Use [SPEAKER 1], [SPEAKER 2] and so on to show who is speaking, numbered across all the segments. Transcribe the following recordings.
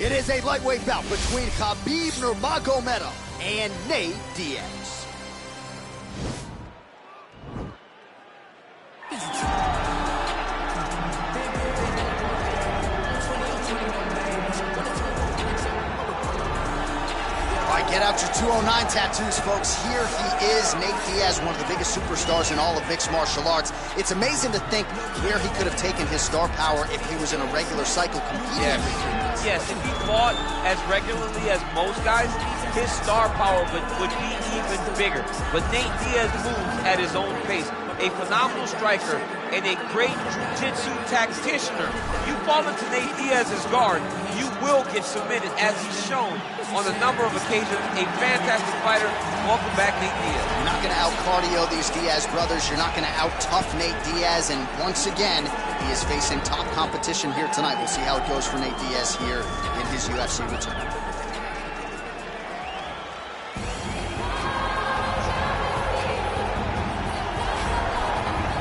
[SPEAKER 1] It is a lightweight bout between Khabib Nurmagomedov and Nate Diaz. All right, get out your 209 tattoos, folks. Here he is, Nate Diaz, one of the biggest superstars in all of mixed martial arts. It's amazing to think where he could have taken his star power if he was in a regular cycle competing every 3 months.
[SPEAKER 2] Yes, if he fought as regularly as most guys, his star power would be even bigger. But Nate Diaz moves at his own pace. A phenomenal striker and a great jiu-jitsu tacticianer. You fall into Nate Diaz's guard, you will get submitted, as he's shown on a number of occasions. A fantastic fighter. Welcome back, Nate Diaz.
[SPEAKER 1] You're not going to out-cardio these Diaz brothers. You're not going to out-tough Nate Diaz. And once again, he is facing top competition here tonight. We'll see how it goes for Nate Diaz here in his UFC return.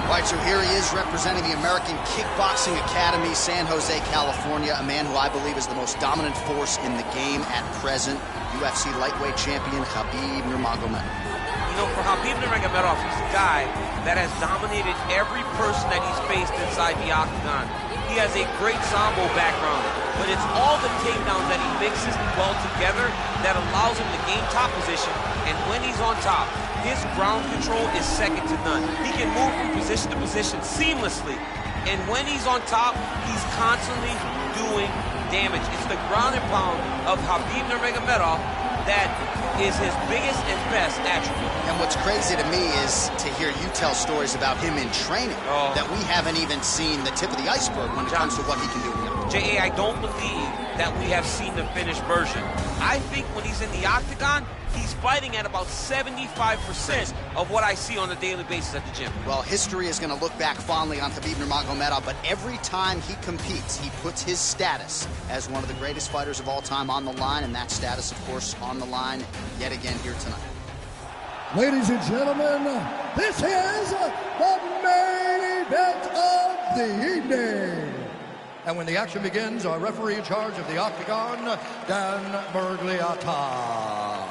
[SPEAKER 1] All right, so here he is representing the American Kickboxing Academy, San Jose, California, a man who I believe is the most dominant force in the game at present, UFC lightweight champion Khabib Nurmagomedov.
[SPEAKER 2] You know, for Khabib Nurmagomedov, he's a guy that has dominated every person that he's faced inside the octagon. He has a great Sambo background, but it's all the takedowns that he mixes well together that allows him to gain top position, and when he's on top, his ground control is second to none. He can move from position to position seamlessly, and when he's on top, he's constantly doing damage. It's the ground and pound of Khabib Nurmagomedov that is his biggest and best attribute.
[SPEAKER 1] And what's crazy to me is to hear you tell stories about him in training that we haven't even seen the tip of the iceberg when it comes to what he can do here.
[SPEAKER 2] J.A., I don't believe that we have seen the finished version. I think when he's in the octagon, he's fighting at about 75% of what I see on a daily basis at the gym.
[SPEAKER 1] Well, history is going to look back fondly on Khabib Nurmagomedov, but every time he competes, he puts his status as one of the greatest fighters of all time on the line, and that status, of course, on the line yet again here tonight.
[SPEAKER 3] Ladies and gentlemen, this is the main event of the evening. And when the action begins, our referee in charge of the octagon, Dan Bergliata.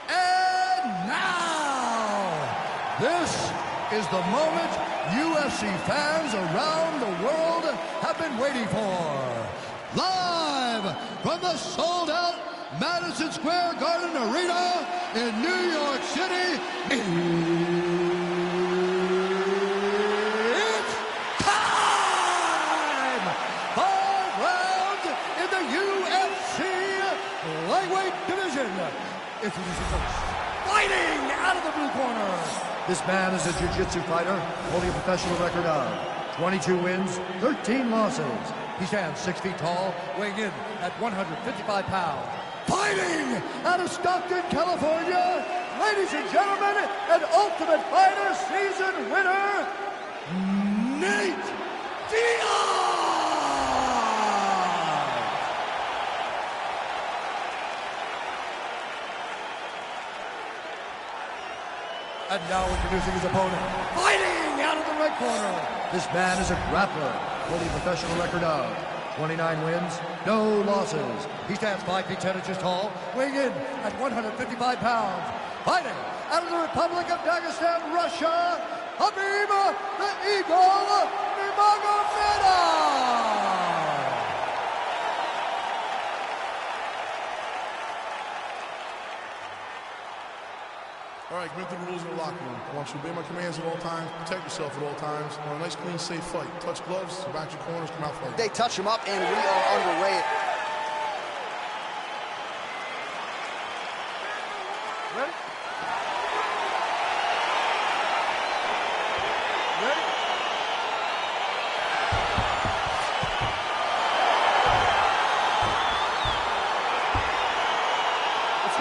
[SPEAKER 3] And now, this is the moment UFC fans around the world have been waiting for. Live from the sold-out Madison Square Garden Arena in New York City, it's time! 5 rounds in the UFC lightweight division. Introducing first, fighting out of the blue corner. This man is a jiu-jitsu fighter, holding a professional record of 22 wins, 13 losses. He stands 6 feet tall, weighing in at 155 pounds. Fighting out of Stockton, California, ladies and gentlemen, an Ultimate Fighter season winner, Nate Diaz! And now introducing his opponent, fighting out of the right corner. This man is a grappler, holding a professional record of 29 wins, no losses. He stands 5 feet 10 inches tall, weighing in at 155 pounds. Fighting out of the Republic of Dagestan, Russia, Khabib the Eagle Nurmagomedov.
[SPEAKER 4] All right, commit the rules in the locker room. I want you to obey my commands at all times, protect yourself at all times. I want a nice, clean, safe fight. Touch gloves, back your corners, come out fight.
[SPEAKER 1] They touch him up, and we are underway.
[SPEAKER 3] Ready? Ready?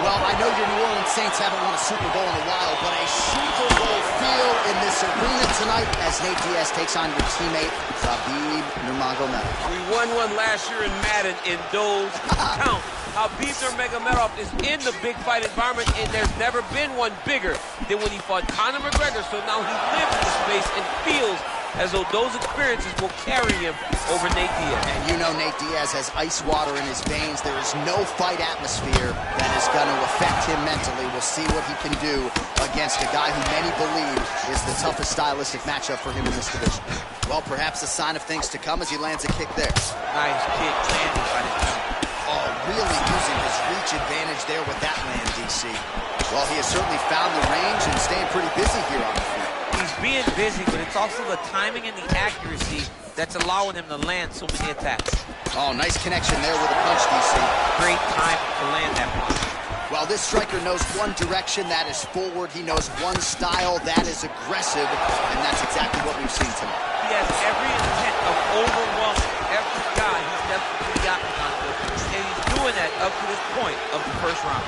[SPEAKER 1] Well, I know your New Orleans Saints haven't won a Super Bowl in a while, but a Super Bowl feel in this arena tonight as Nate Diaz takes on your teammate, Khabib Nurmagomedov.
[SPEAKER 2] We won one last year in Madden in those count. Khabib Nurmagomedov is in the big fight environment, and there's never been one bigger than when he fought Conor McGregor. So now he lives in the space and feels as though those experiences will carry him over Nate Diaz.
[SPEAKER 1] And you know Nate Diaz has ice water in his veins. There is no fight atmosphere that is going to affect him mentally. We'll see what he can do against a guy who many believe is the toughest stylistic matchup for him in this division. Well, perhaps a sign of things to come as he lands a kick there.
[SPEAKER 2] Nice kick landed by the time.
[SPEAKER 1] Oh, really using his reach advantage there with that land, DC. Well, he has certainly found the range and staying pretty busy here on the feet.
[SPEAKER 2] He's being busy, but it's also the timing and the accuracy that's allowing him to land so many attacks.
[SPEAKER 1] Oh, nice connection there with a punch, DC.
[SPEAKER 2] Great time to land that punch.
[SPEAKER 1] Well, this striker knows one direction, that is forward. He knows one style, that is aggressive, and that's exactly what we've seen tonight.
[SPEAKER 2] He has every intent of overwhelming every guy he's definitely got on with, and he's doing that up to this point of the first round.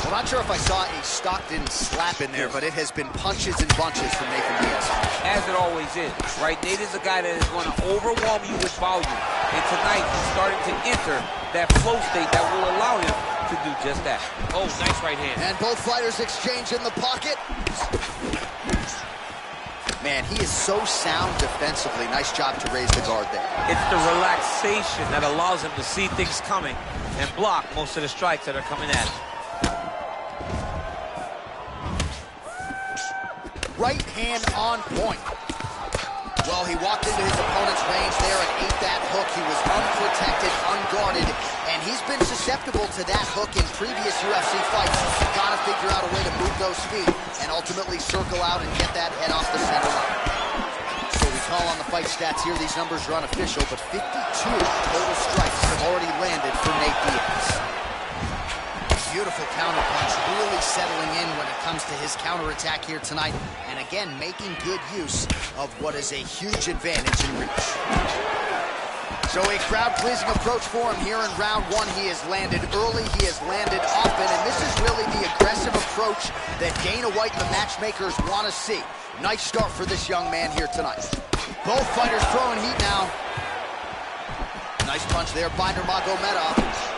[SPEAKER 1] Well, not sure if I saw a Stockton slap in there, but it has been punches and bunches from Nathan Diaz.
[SPEAKER 2] As it always is, right? Nate is a guy that is going to overwhelm you with volume, and tonight he's starting to enter that flow state that will allow him to do just that. Oh, nice right hand.
[SPEAKER 1] And both fighters exchange in the pocket. Man, he is so sound defensively. Nice job to raise the guard there.
[SPEAKER 2] It's the relaxation that allows him to see things coming and block most of the strikes that are coming at him.
[SPEAKER 1] Right hand on point. Well, he walked into his opponent's range there and ate that hook. He was unprotected, unguarded, and he's been susceptible to that hook in previous UFC fights. He's got to figure out a way to move those feet and ultimately circle out and get that head off the center line. So we call on the fight stats here. These numbers are unofficial, but 52 total strikes have already landed for Nate Diaz. Beautiful counter punch, really settling in when it comes to his counterattack here tonight. And again, making good use of what is a huge advantage in reach. So a crowd-pleasing approach for him here in round one. He has landed early, he has landed often, and this is really the aggressive approach that Dana White and the matchmakers want to see. Nice start for this young man here tonight. Both fighters throwing heat now. Nice punch there by Nurmagomedov.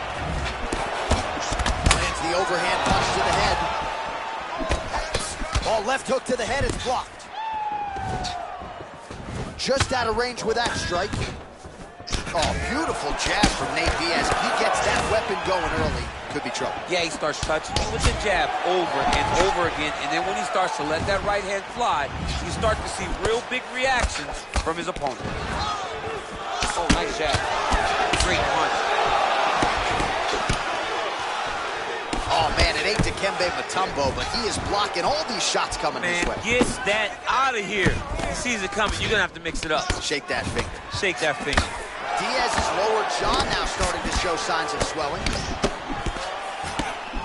[SPEAKER 1] The overhand punch to the head. Oh, left hook to the head, it's blocked. Just out of range with that strike. Oh, beautiful jab from Nate Diaz. If he gets that weapon going early, could be trouble.
[SPEAKER 2] Yeah, he starts touching you with the jab over and over again, and then when he starts to let that right hand fly, you start to see real big reactions from his opponent. Oh, nice jab. Great punch.
[SPEAKER 1] Oh, man, it ain't Dikembe Mutombo, but he is blocking all these shots coming his way.
[SPEAKER 2] Get that out of here. He sees it coming. You're going to have to mix it up.
[SPEAKER 1] Shake that finger.
[SPEAKER 2] Shake that finger.
[SPEAKER 1] Diaz's lower jaw now starting to show signs of swelling.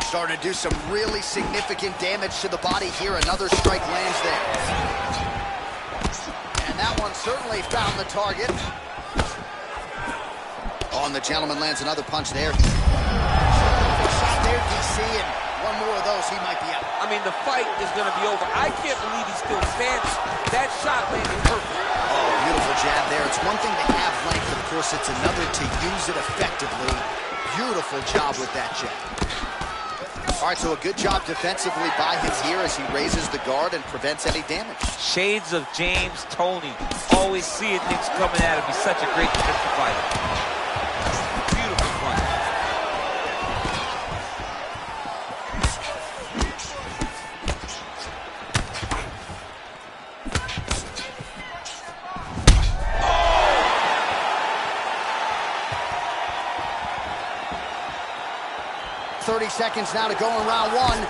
[SPEAKER 1] Starting to do some really significant damage to the body here. Another strike lands there. And that one certainly found the target. Oh, and the gentleman lands another punch there. Shot there, DC, and one more of those, he might be out.
[SPEAKER 2] I mean, the fight is going to be over. I can't believe he's still standing. That shot landed perfect.
[SPEAKER 1] Oh, beautiful jab there. It's one thing to have length, of course, it's another to use it effectively. Beautiful job with that jab. All right, so a good job defensively by him here as he raises the guard and prevents any damage.
[SPEAKER 2] Shades of James Toney. Always seeing things coming at him. He's such a great defensive fighter. Beautiful punch.
[SPEAKER 1] Oh. 30 seconds now to go in round one.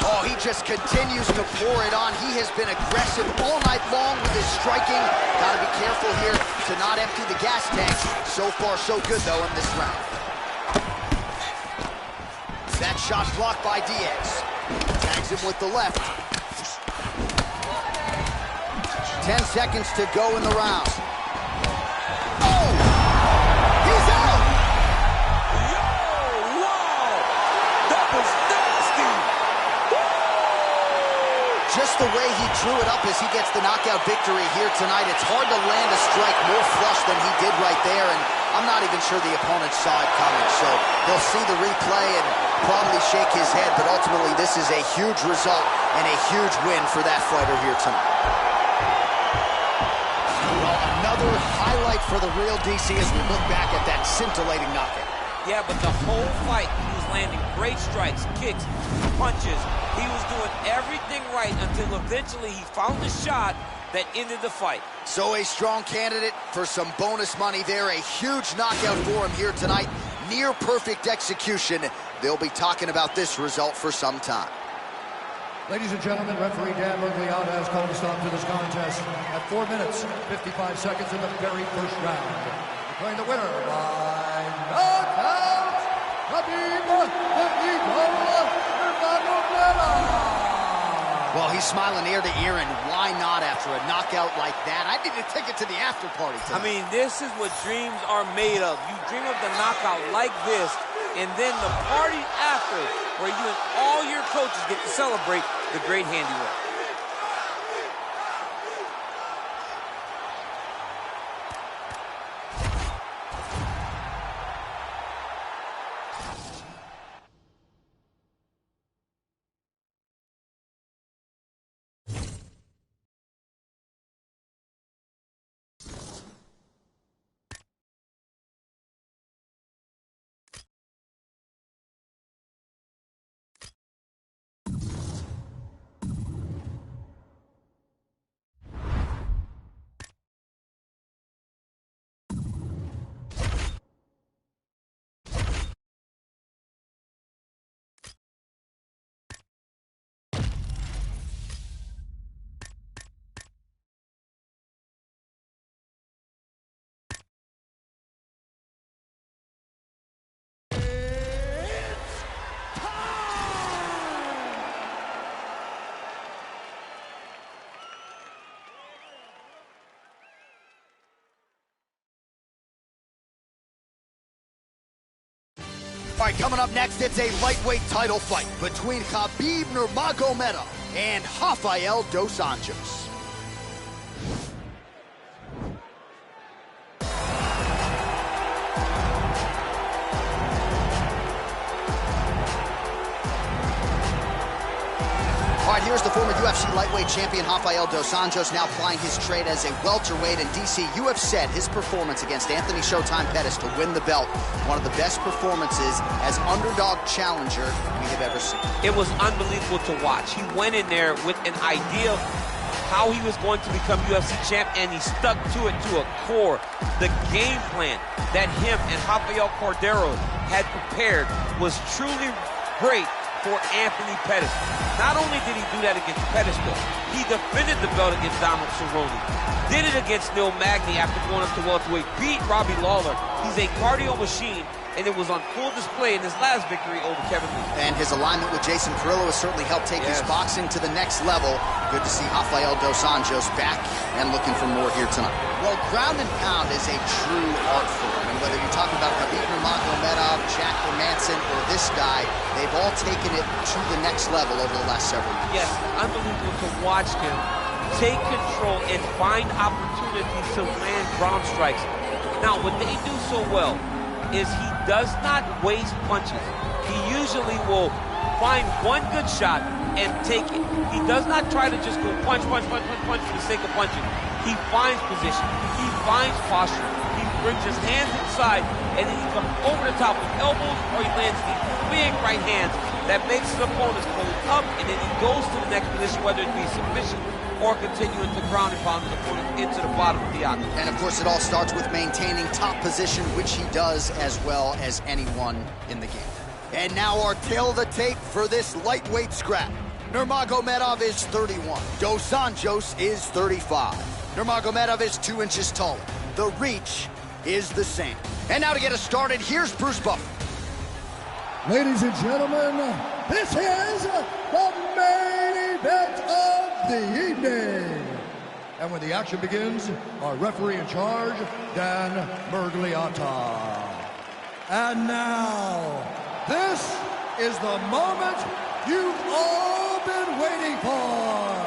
[SPEAKER 1] Oh, he just continues to pour it on. He has been aggressive all night long with his striking. Got to be careful here to not empty the gas tank. So far, so good, though, in this round. That shot blocked by Diaz. Tags him with the left. 10 seconds to go in the round. Oh! He's out! Just the way he drew it up as he gets the knockout victory here tonight. It's hard to land a strike more flush than he did right there, and I'm not even sure the opponent saw it coming. So he'll see the replay and probably shake his head, but ultimately this is a huge result and a huge win for that fighter here tonight. another highlight for the real DC as we look back at that scintillating knockout.
[SPEAKER 2] Yeah, but the whole fight, he was landing great strikes, kicks, punches. He was doing everything right until eventually he found the shot that ended the fight.
[SPEAKER 1] So a strong candidate for some bonus money there. A huge knockout for him here tonight. Near perfect execution. They'll be talking about this result for some time.
[SPEAKER 3] Ladies and gentlemen, referee Dan Mergliotta has called a stop to this contest at 4 minutes, 55 seconds in the very first round. Declaring the winner by knockout, Khabib Nurmagomedov.
[SPEAKER 1] Well, he's smiling ear to ear, and why not after a knockout like that? I need a ticket to the after party tonight.
[SPEAKER 2] I mean, this is what dreams are made of. You dream of the knockout like this, and then the party after, where you and all your coaches get to celebrate the great handiwork.
[SPEAKER 1] All right, coming up next, it's a lightweight title fight between Khabib Nurmagomedov and Rafael dos Anjos. All right, here's the former UFC lightweight champion Rafael dos Anjos now plying his trade as a welterweight. And DC, you have said his performance against Anthony Showtime Pettis to win the belt, one of the best performances as underdog challenger we have ever seen.
[SPEAKER 2] It was unbelievable to watch. He went in there with an idea of how he was going to become UFC champ, and he stuck to it to a core. The game plan that him and Rafael Cordeiro had prepared was truly great for Anthony Pettis. Not only did he do that against Pettis, though, he defended the belt against Donald Cerrone. Did it against Neil Magny after going up to welterweight. Beat Robbie Lawler. He's a cardio machine, and it was on full display in his last victory over Kevin Lee.
[SPEAKER 1] And his alignment with Jason Perillo has certainly helped take his boxing to the next level. Good to see Rafael dos Anjos back and looking for more here tonight. Well, ground and pound is a true art form. And whether you're talking about Khabib Nurmagomedov, Jack Hermanson, or this guy, they've all taken it to the next level over the last several years.
[SPEAKER 2] Yes, unbelievable to watch him take control and find opportunities to land ground strikes. Now, what they do so well is he does not waste punches. He usually will find one good shot and take it. He does not try to just go punch, punch, punch, punch, punch for the sake of punching. He finds position. He finds posture. He brings his hands inside, and then he comes over the top with elbows, or he lands these big right hands that makes his opponents hold up, and then he goes to the next position, whether it be submission or continuing to ground and pound his opponent into the bottom of the octagon.
[SPEAKER 1] And of course, it all starts with maintaining top position, which he does as well as anyone in the game. And now our tail of the tape for this lightweight scrap. Nurmagomedov is 31. Dos Anjos is 35. Nurmagomedov is 2 inches taller. The reach is the same. And now to get us started, here's Bruce Buffer.
[SPEAKER 3] Ladies and gentlemen, this is the main event of the evening. And when the action begins, our referee in charge, Dan Mergliotta. And now, this is the moment you've all been waiting for.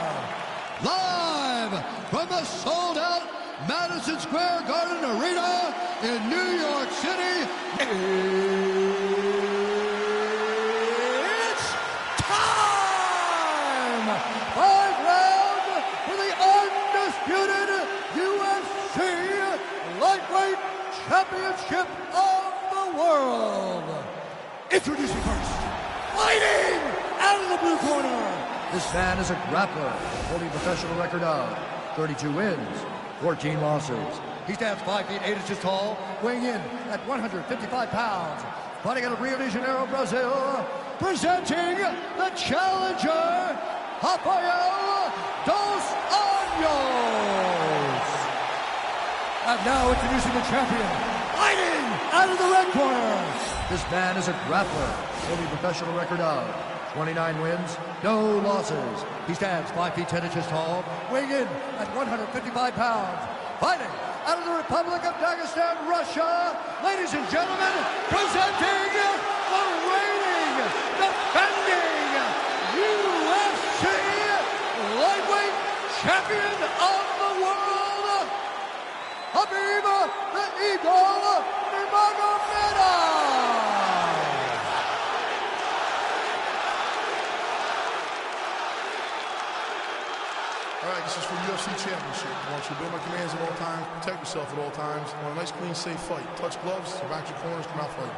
[SPEAKER 3] Live from the sold-out Madison Square Garden Arena in New York City, it's time! 5 rounds for the undisputed UFC Fighting out of the blue corner. This man is a grappler, holding a professional record of 32 wins, 14 losses. He stands 5 feet 8 inches tall, weighing in at 155 pounds. Fighting out of Rio de Janeiro, Brazil, presenting the challenger, Rafael dos Anjos. And now introducing the champion, fighting out of the red corner. This man is a grappler, holding a professional record of 29 wins, no losses. He stands 5 feet 10 inches tall, weighing in at 155 pounds. Fighting out of the Republic of Dagestan, Russia, ladies and gentlemen, presenting the reigning, defending UFC lightweight champion of the world, Khabib the Eagle Nurmagomedov.
[SPEAKER 4] All right, this is for UFC Championship. I want you to obey my commands at all times, protect yourself at all times. I want a nice, clean, safe fight. Touch gloves, back your corners, come out fighting.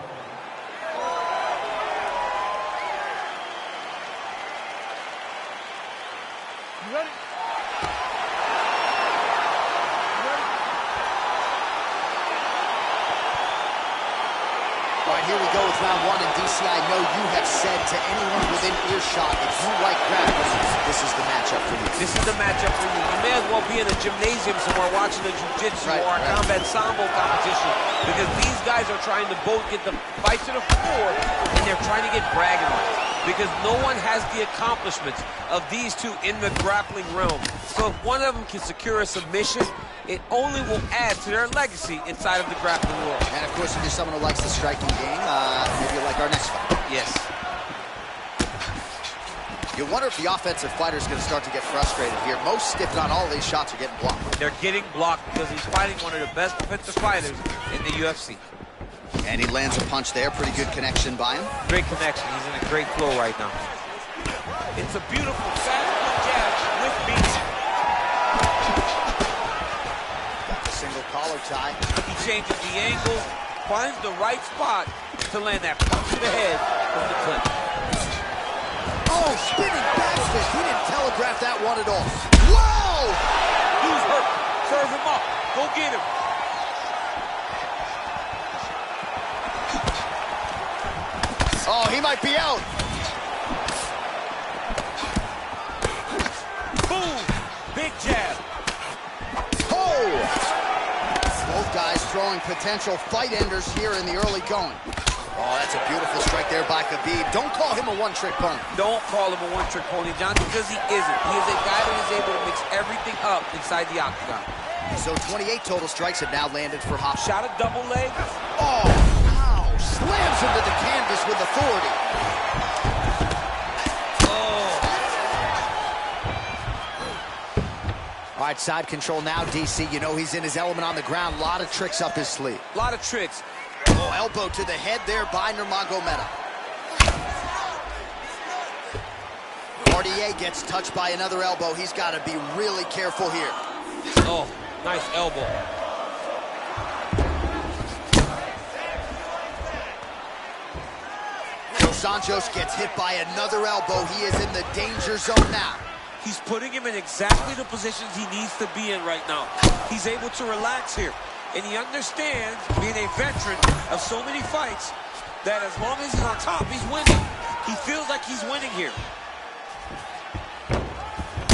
[SPEAKER 3] You ready?
[SPEAKER 1] All right, here we go with round one. And DC, I know you have said to anyone within earshot, if you like grappling, this is the matchup for you.
[SPEAKER 2] This is the matchup for you. You may as well be in a gymnasium somewhere watching a jiu-jitsu or a combat sambo competition, because these guys are trying to both get the fight to the floor, and they're trying to get bragging rights, because no one has the accomplishments of these two in the grappling realm. So if one of them can secure a submission, it only will add to their legacy inside of the grappling world.
[SPEAKER 1] And of course, if you're someone who likes the striking game, maybe you'll like our next fight.
[SPEAKER 2] Yes.
[SPEAKER 1] You wonder if the offensive fighter is going to start to get frustrated here. Most, if not all, of these shots are getting blocked.
[SPEAKER 2] They're getting blocked because he's fighting one of the best defensive fighters in the UFC.
[SPEAKER 1] And he lands a punch there. Pretty good connection by him.
[SPEAKER 2] Great connection. He's in a great flow right now. It's a beautiful fast jab with beats.
[SPEAKER 1] Got the single collar tie.
[SPEAKER 2] He changes the angle, finds the right spot to land that punch to the head from the clinch.
[SPEAKER 1] Oh, spinning back fist. He didn't telegraph that one at all. Whoa!
[SPEAKER 2] He's hurt. Serve him up. Go get him.
[SPEAKER 1] Oh, he might be out.
[SPEAKER 2] Boom! Big jab.
[SPEAKER 1] Oh! Both guys throwing potential fight enders here in the early going. Oh, that's a beautiful strike there by Khabib. Don't call him a one-trick pony.
[SPEAKER 2] Don't call him a one-trick pony, John, because he isn't. He is a guy that is able to mix everything up inside the octagon.
[SPEAKER 1] So 28 total strikes have now landed for Hop.
[SPEAKER 2] Shot a double leg.
[SPEAKER 1] Oh, ow! Slams him to the canvas with authority. All right, side control now, DC. You know he's in his element on the ground. A lot of tricks up his sleeve.
[SPEAKER 2] A lot of tricks.
[SPEAKER 1] Oh, elbow to the head there by Nurmagomedov. RDA gets touched by another elbow. He's got to be really careful here.
[SPEAKER 2] Oh, nice elbow.
[SPEAKER 1] Dos Anjos gets hit by another elbow. He is in the danger zone now.
[SPEAKER 2] He's putting him in exactly the positions he needs to be in right now. He's able to relax here. And he understands, being a veteran of so many fights, that as long as he's on top, he's winning. He feels like he's winning here.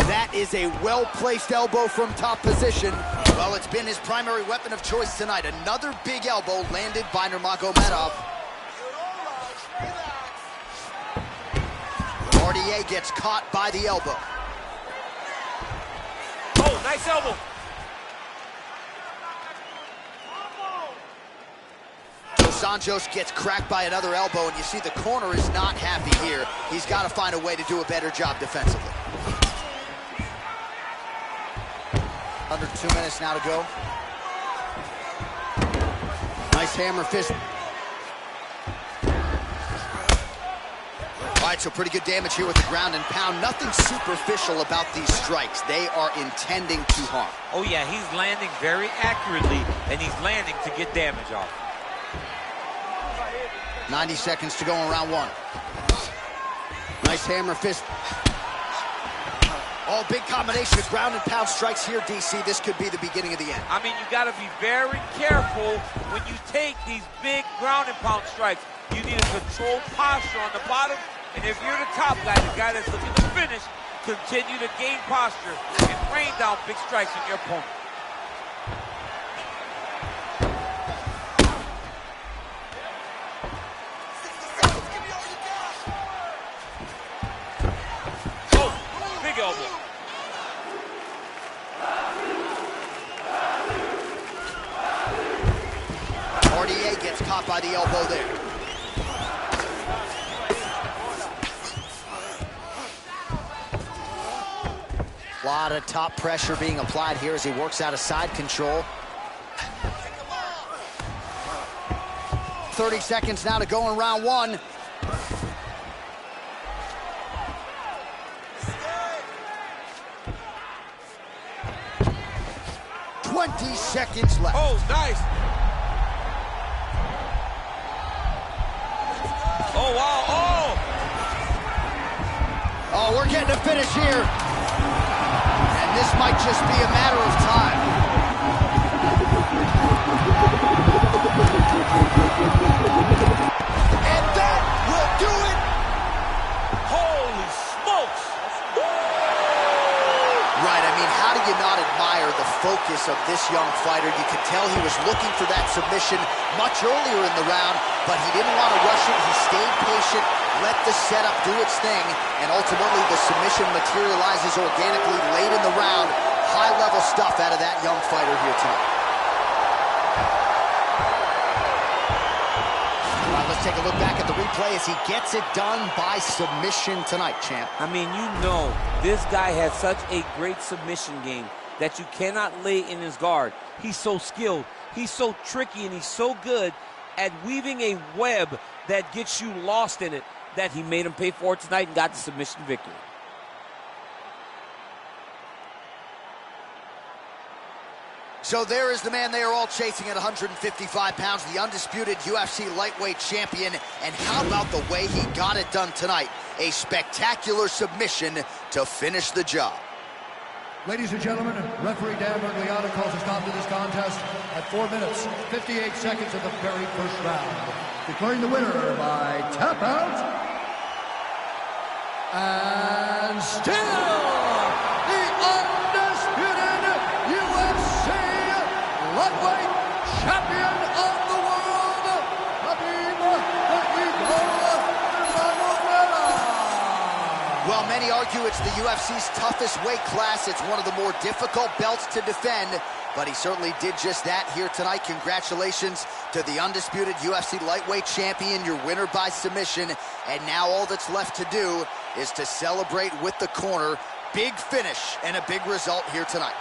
[SPEAKER 1] That is a well-placed elbow from top position. Well, it's been his primary weapon of choice tonight. Another big elbow landed by Nurmagomedov. RDA gets caught by the elbow.
[SPEAKER 2] Oh, nice elbow.
[SPEAKER 1] Dos Anjos gets cracked by another elbow, and you see the corner is not happy here. He's got to find a way to do a better job defensively. Under 2 minutes now to go. Nice hammer fist. All right, so pretty good damage here with the ground and pound. Nothing superficial about these strikes. They are intending to harm.
[SPEAKER 2] Oh, yeah, he's landing very accurately, and he's landing to get damage off.
[SPEAKER 1] 90 seconds to go in round one. Nice hammer fist. Oh, big combination of ground and pound strikes here, DC. This could be the beginning of the end.
[SPEAKER 2] I mean, you got to be very careful when you take these big ground and pound strikes. You need a controlled posture on the bottom, and if you're the top guy, the guy that's looking to finish, continue to gain posture and rain down big strikes on your opponent. Oh, big elbow.
[SPEAKER 1] Gets caught by the elbow there. A lot of top pressure being applied here as he works out of side control. 30 seconds now to go in round one. $20 seconds left.
[SPEAKER 2] Oh, nice. Oh, wow, oh!
[SPEAKER 1] Oh, we're getting a finish here. And this might just be a matter of time. And that will do it.
[SPEAKER 2] Holy smokes!
[SPEAKER 1] Right, I mean, how do you not admire the focus of this young fighter? You could tell he was looking for that submission much earlier in the round, but he didn't want to rush it. He stayed patient, let the setup do its thing, and ultimately the submission materializes organically late in the round. High-level stuff out of that young fighter here tonight. All right, let's take a look back at the replay as he gets it done by submission tonight, champ.
[SPEAKER 2] I mean, you know, this guy has such a great submission game that you cannot lay in his guard. He's so skilled, he's so tricky, and he's so good at weaving a web that gets you lost in it that he made him pay for it tonight and got the submission victory.
[SPEAKER 1] So there is the man they are all chasing at 155 pounds, the undisputed UFC lightweight champion. And how about the way he got it done tonight? A spectacular submission to finish the job.
[SPEAKER 3] Ladies and gentlemen, referee Dan Bergliano calls a stop to this contest at 4 minutes, 58 seconds of the very first round, declaring the winner by tap out. And still the undisputed UFC lightweight champion of the world, Khabib Nurmagomedov.
[SPEAKER 1] Well, many argue it's the UFC's toughest weight class. It's one of the more difficult belts to defend, but he certainly did just that here tonight. Congratulations to the undisputed UFC lightweight champion, your winner by submission. And now all that's left to do is to celebrate with the corner. Big finish and a big result here tonight.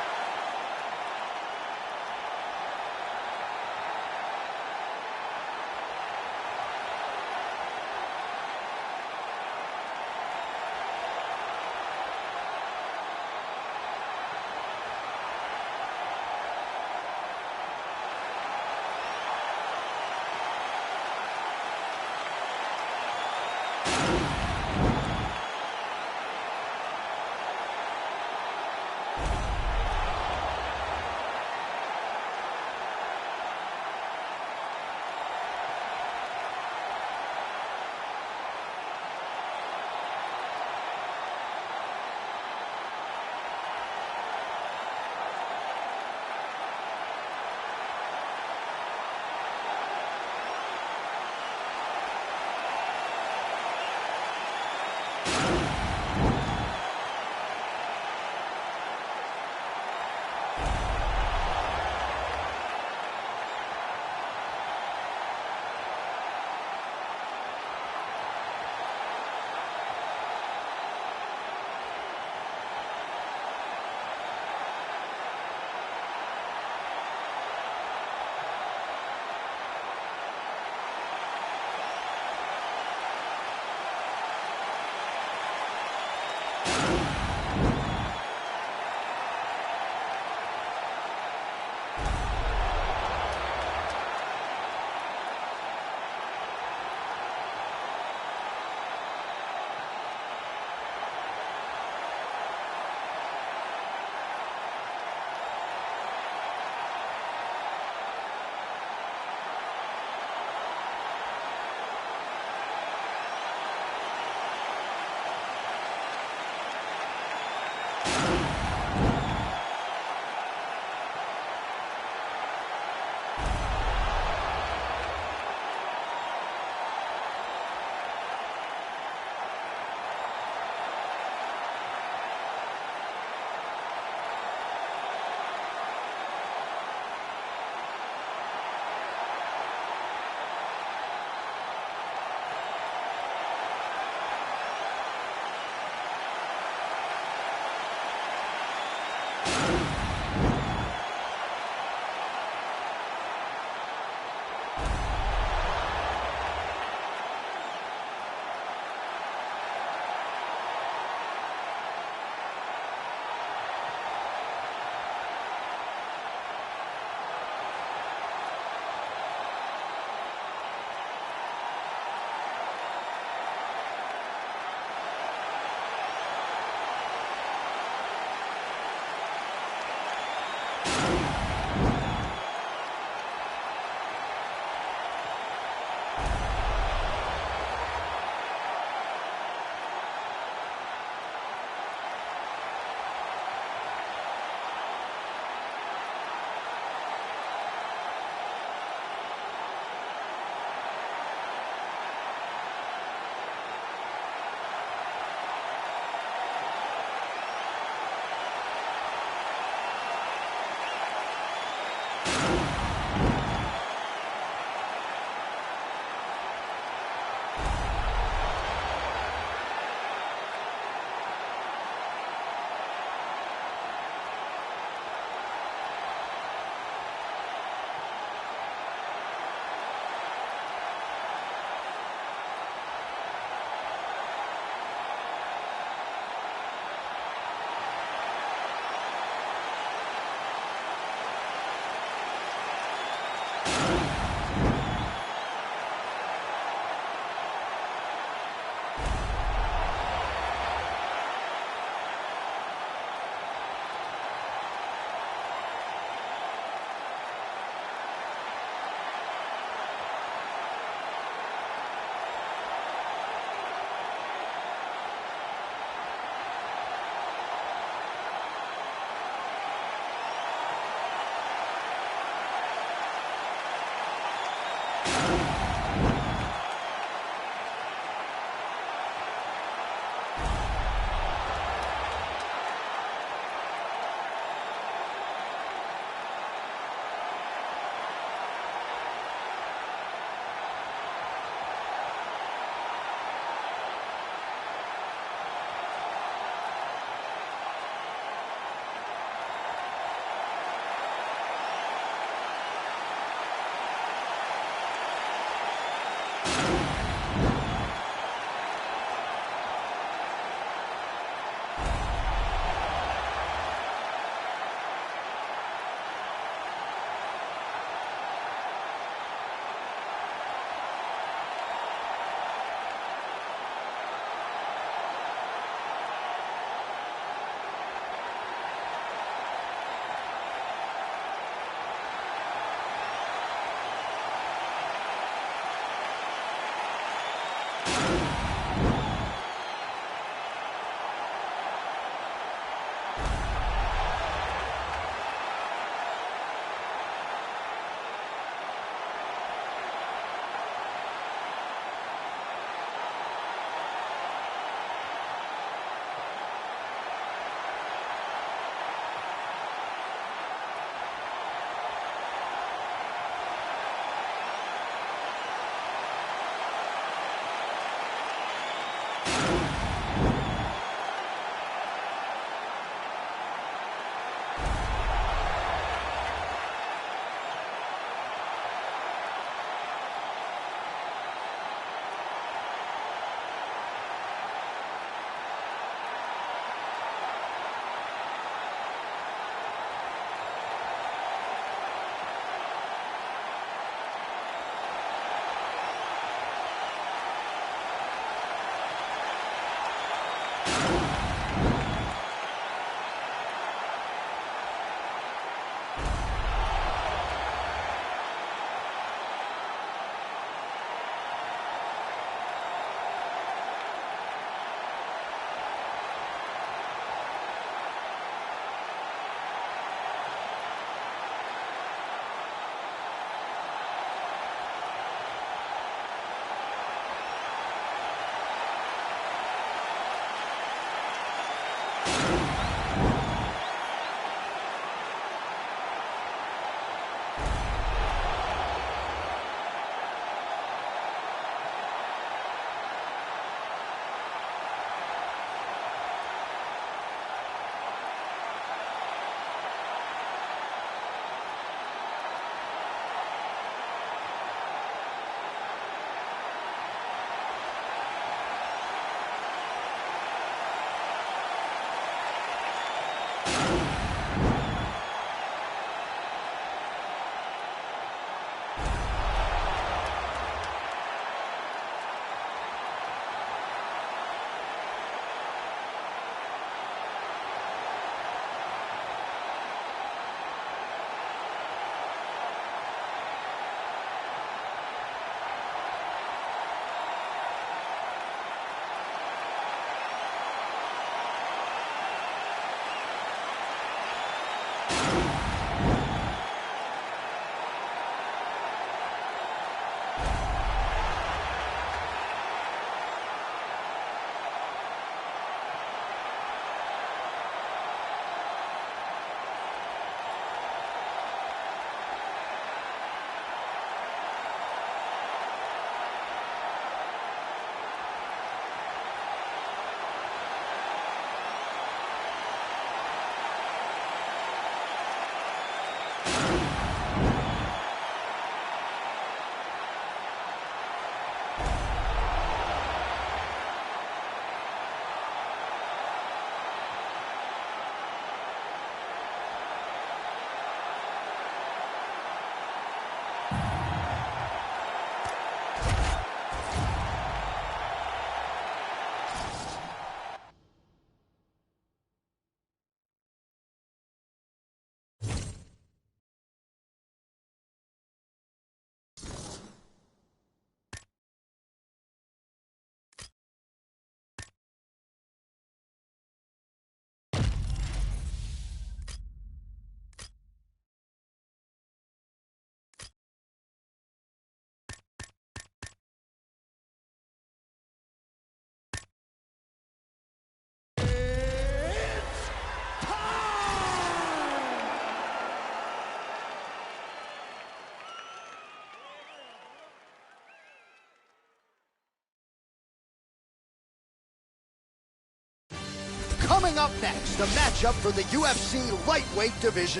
[SPEAKER 1] Coming up next, the matchup for the UFC lightweight division.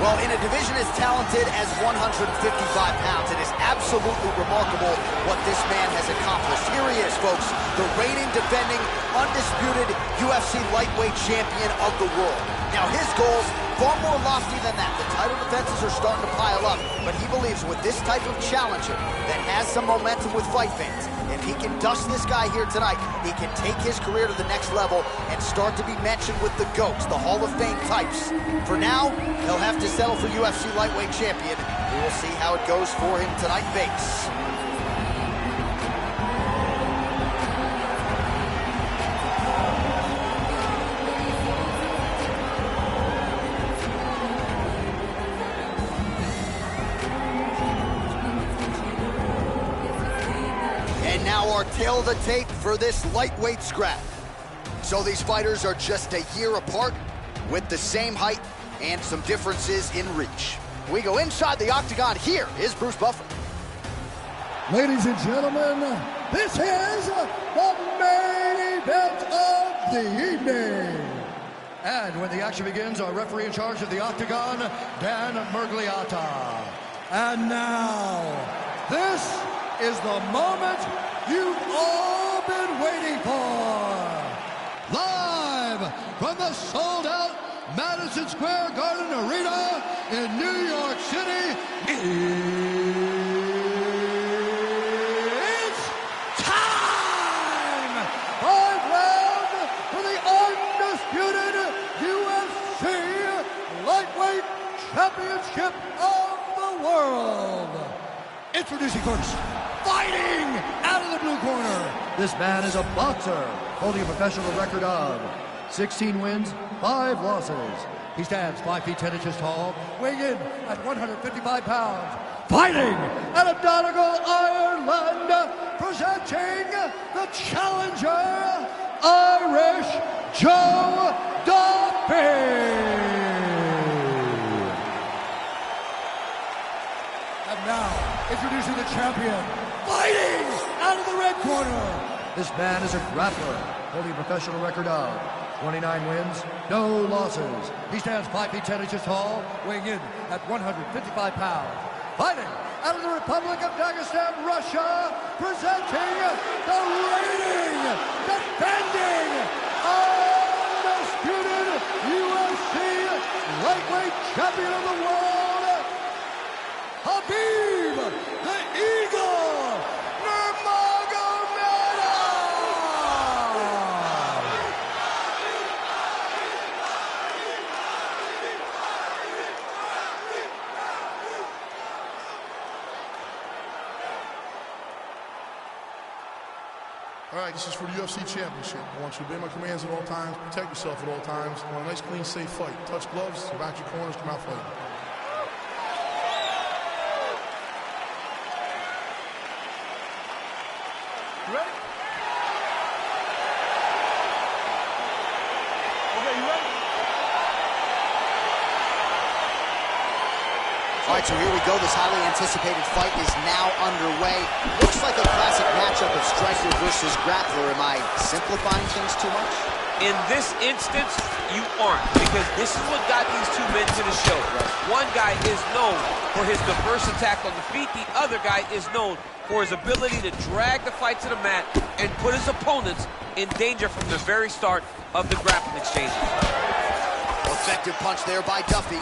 [SPEAKER 1] Well, in a division as talented as 155 pounds, it is absolutely remarkable what this man has accomplished. Here he is, folks, the reigning, defending, undisputed UFC lightweight champion of the world. Now, his goals, far more lofty than that. The title defenses are starting to pile up, but he believes with this type of challenger that has some momentum with fight fans, if he can dust this guy here tonight, he can take his career to the next level and start to be mentioned with the GOATs, the Hall of Fame types. For now, he'll have to settle for UFC lightweight champion. We will see how it goes for him tonight, Vegas. Now our tail of the tape for this lightweight scrap. So these fighters are just a year apart with the same height and some differences in reach. We go inside the octagon. Here is Bruce Buffer.
[SPEAKER 3] Ladies and gentlemen, this is the main event of the evening. And when the action begins, our referee in charge of the octagon, Dan Murgliata. And now, this is the moment you've all been waiting for. Live from the sold-out Madison Square Garden Arena in New York City, it's Introducing first, fighting out of the blue corner. This man is a boxer, holding a professional record of 16 wins, 5 losses. He stands 5 feet 10 inches tall, weighing in at 155 pounds. Fighting out of Donegal, Ireland, presenting the challenger, Irish G.O.A.T. And now, introducing the champion, fighting out of the red corner. This man is a grappler, holding a professional record of 29 wins, no losses. He stands 5 feet 10 inches tall, weighing in at 155 pounds. Fighting out of the Republic of Dagestan, Russia, presenting the reigning, defending, undisputed UFC lightweight champion of the world, Khabib the Eagle Nurmagomedov!
[SPEAKER 4] All right, this is for the UFC Championship. I want you to obey my commands at all times, protect yourself at all times. I want a nice, clean, safe fight. Touch gloves, back your corners, come out fighting.
[SPEAKER 3] You ready? Okay, you ready?
[SPEAKER 1] All right, so here we go. This highly anticipated fight is now underway. Looks like a classic matchup of striker versus grappler. Am I simplifying things too much?
[SPEAKER 2] In this instance, you aren't, because this is what got these two men to the show. One guy is known for his diverse attack on the feet. The other guy is known for his ability to drag the fight to the mat and put his opponents in danger from the very start of the grappling exchange.
[SPEAKER 1] Effective punch there by Duffy.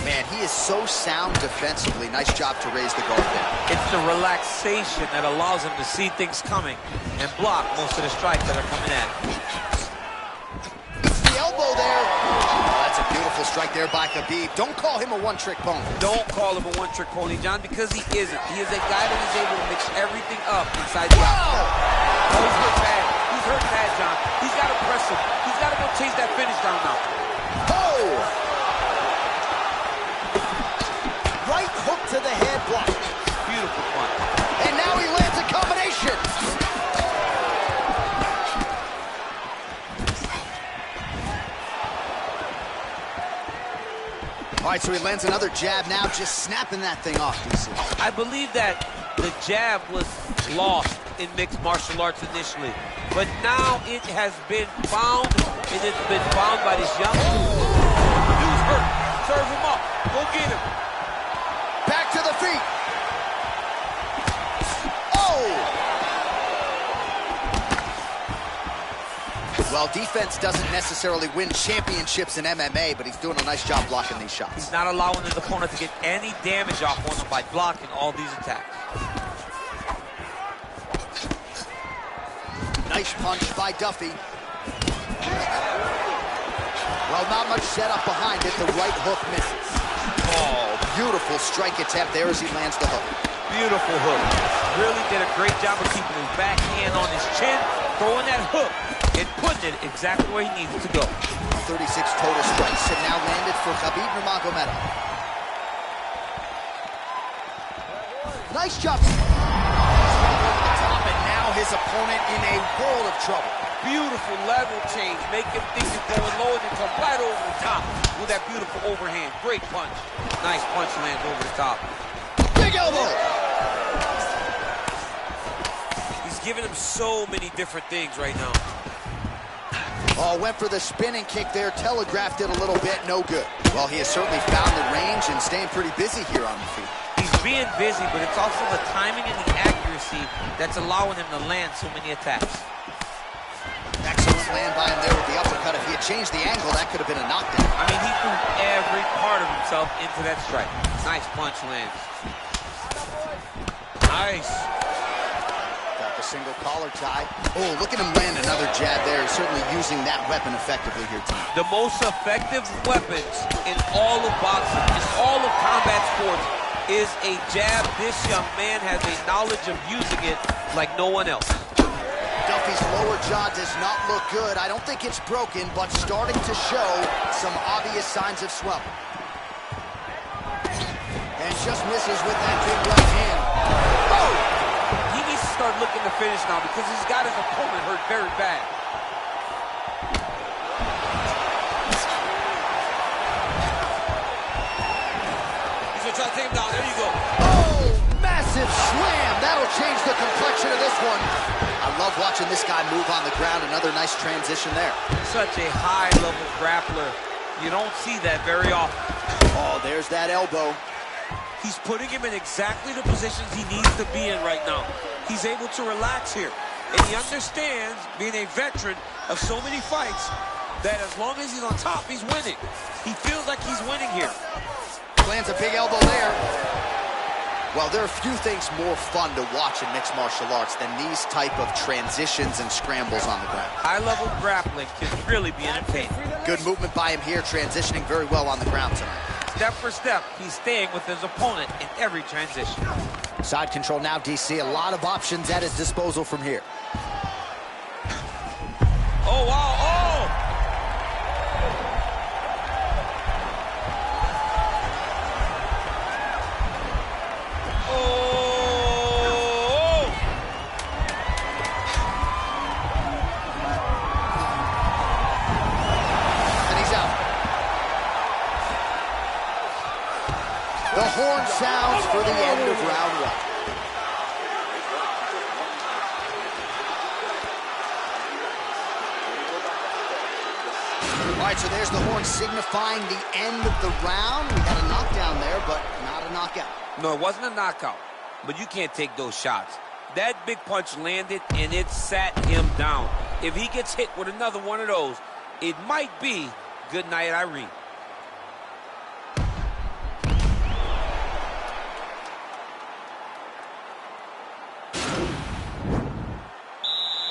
[SPEAKER 1] Man, he is so sound defensively. Nice job to raise the guard there.
[SPEAKER 2] It's the relaxation that allows him to see things coming and block most of the strikes that are coming at him.
[SPEAKER 1] It's the elbow there. Oh, that's a beautiful strike there by Khabib. Don't call him a one-trick pony.
[SPEAKER 2] Don't call him a one-trick pony, John, because he isn't. He is a guy that is able to mix everything up inside the octagon. Oh, he's hurt bad. He's hurt bad, John. He's got to press him. He's got to go chase that finish down now.
[SPEAKER 1] Oh! Right hook to the head block.
[SPEAKER 2] Beautiful punch.
[SPEAKER 1] And now he lands a combination. All right, so he lands another jab now, just snapping that thing off, DC.
[SPEAKER 2] I believe that the jab was lost in mixed martial arts initially, but now it has been found, and it's been found by this young dude. Dude's hurt. Serve him up. Go get him.
[SPEAKER 1] Back to the feet. Oh! Well, defense doesn't necessarily win championships in MMA, but he's doing a nice job blocking these shots.
[SPEAKER 2] He's not allowing his opponent to get any damage off on him by blocking all these attacks.
[SPEAKER 1] Nice punch by Duffy. Well, not much setup behind it. The right hook misses. Oh, beautiful strike attempt there as he lands the hook.
[SPEAKER 2] Beautiful hook. Really did a great job of keeping his backhand on his chin, throwing that hook, and putting it exactly where he needed to go.
[SPEAKER 1] 36 total strikes have now landed for Khabib Nurmagomedov. Nice job. Top, and now his opponent in a world of trouble.
[SPEAKER 2] Beautiful level change. Make him think he's going low and then come right over the top with that beautiful overhand. Great punch. Nice punch lands over the top.
[SPEAKER 1] Big elbow.
[SPEAKER 2] He's giving him so many different things right now.
[SPEAKER 1] Oh, went for the spinning kick there. Telegraphed it a little bit. No good. Well, he has certainly found the range and staying pretty busy here on the feet.
[SPEAKER 2] He's being busy, but it's also the timing and the accuracy that's allowing him to land so many attacks.
[SPEAKER 1] Excellent land by him there with the uppercut. If he had changed the angle, that could have been a knockdown.
[SPEAKER 2] I mean, he threw every part of himself into that strike. Nice punch lands. Nice.
[SPEAKER 1] Got the single collar tie. Oh, look at him land another jab there. He's certainly using that weapon effectively here tonight.
[SPEAKER 2] The most effective weapons in all of boxing, in all of combat sports, is a jab. This young man has a knowledge of using it like no one else.
[SPEAKER 1] Duffy's lower jaw does not look good. I don't think it's broken, but starting to show some obvious signs of swelling. And just misses with that big right hand.
[SPEAKER 2] Oh! He needs to start looking to finish now because he's got his opponent hurt very bad. He's gonna try to take him down. There you go.
[SPEAKER 1] Oh, massive slam. That'll change the complexion of this one. I love watching this guy move on the ground. Another nice transition there.
[SPEAKER 2] Such a high-level grappler. You don't see that very often.
[SPEAKER 1] Oh, there's that elbow.
[SPEAKER 2] He's putting him in exactly the positions he needs to be in right now. He's able to relax here. And he understands, being a veteran of so many fights, that as long as he's on top, he's winning. He feels like he's winning here.
[SPEAKER 1] Lands a big elbow there. Well, there are few things more fun to watch in mixed martial arts than these type of transitions and scrambles on the ground.
[SPEAKER 2] High-level grappling can really be entertaining.
[SPEAKER 1] Good movement by him here, transitioning very well on the ground tonight.
[SPEAKER 2] Step for step, he's staying with his opponent in every transition.
[SPEAKER 1] Side control now, DC. A lot of options at his disposal from here.
[SPEAKER 2] Oh, wow, oh! Oh!
[SPEAKER 1] And he's out. The horn sounds for the end of round one. All right, so there's the horn signifying the end of the round. We had a knockdown there, but not a knockout.
[SPEAKER 2] No, it wasn't a knockout, but you can't take those shots. That big punch landed, and it sat him down. If he gets hit with another one of those, it might be good night, Irene.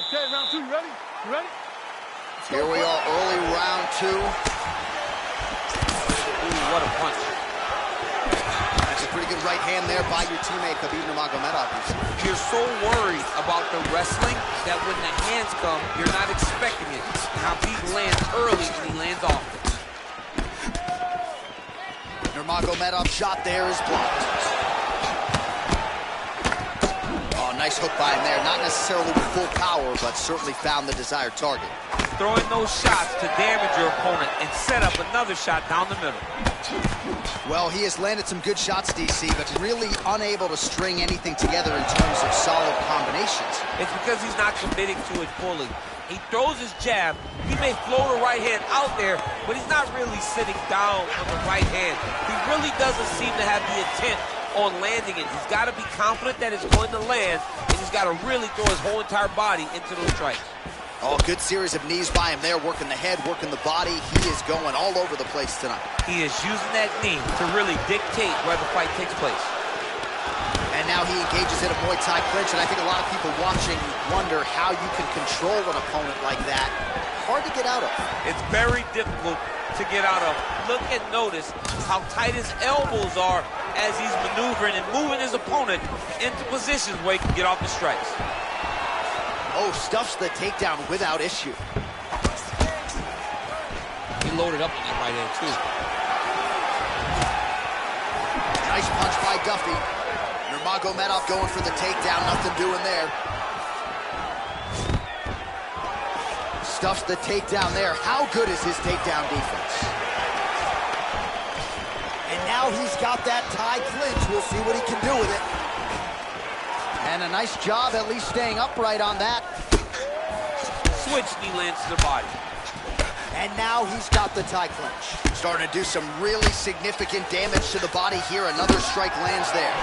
[SPEAKER 3] Okay, round two, you ready? You ready?
[SPEAKER 1] Here we are, early round two.
[SPEAKER 2] Ooh, what a punch.
[SPEAKER 1] That's a pretty good right hand there by your teammate, Khabib Nurmagomedov.
[SPEAKER 2] You're so worried about the wrestling that when the hands come, you're not expecting it. Khabib lands early and he lands often.
[SPEAKER 1] Nurmagomedov's shot there is blocked. Oh, nice hook by him there. Not necessarily with full power, but certainly found the desired target.
[SPEAKER 2] Throwing those shots to damage your opponent and set up another shot down the middle.
[SPEAKER 1] Well, he has landed some good shots, DC, but really unable to string anything together in terms of solid combinations.
[SPEAKER 2] It's because he's not committing to it fully. He throws his jab. He may float a right hand out there, but he's not really sitting down on the right hand. He really doesn't seem to have the intent on landing it. He's got to be confident that it's going to land, and he's got to really throw his whole entire body into those strikes.
[SPEAKER 1] Oh, good series of knees by him there, working the head, working the body. He is going all over the place tonight.
[SPEAKER 2] He is using that knee to really dictate where the fight takes place.
[SPEAKER 1] And now he engages in a Muay Thai clinch, and I think a lot of people watching wonder how you can control an opponent like that. Hard to get out of.
[SPEAKER 2] It's very difficult to get out of. Look and notice how tight his elbows are as he's maneuvering and moving his opponent into positions where he can get off the strikes.
[SPEAKER 1] Oh, stuffs the takedown without issue.
[SPEAKER 2] He loaded up on that right hand, too.
[SPEAKER 1] Nice punch by Duffy. Nurmagomedov going for the takedown. Nothing doing there. Stuffs the takedown there. How good is his takedown defense? And now he's got that tie clinch. We'll see what he can do with it. And a nice job at least staying upright on that.
[SPEAKER 2] Switch knee lands to the body.
[SPEAKER 1] And now he's got the tie clinch. Starting to do some really significant damage to the body here. Another strike lands there.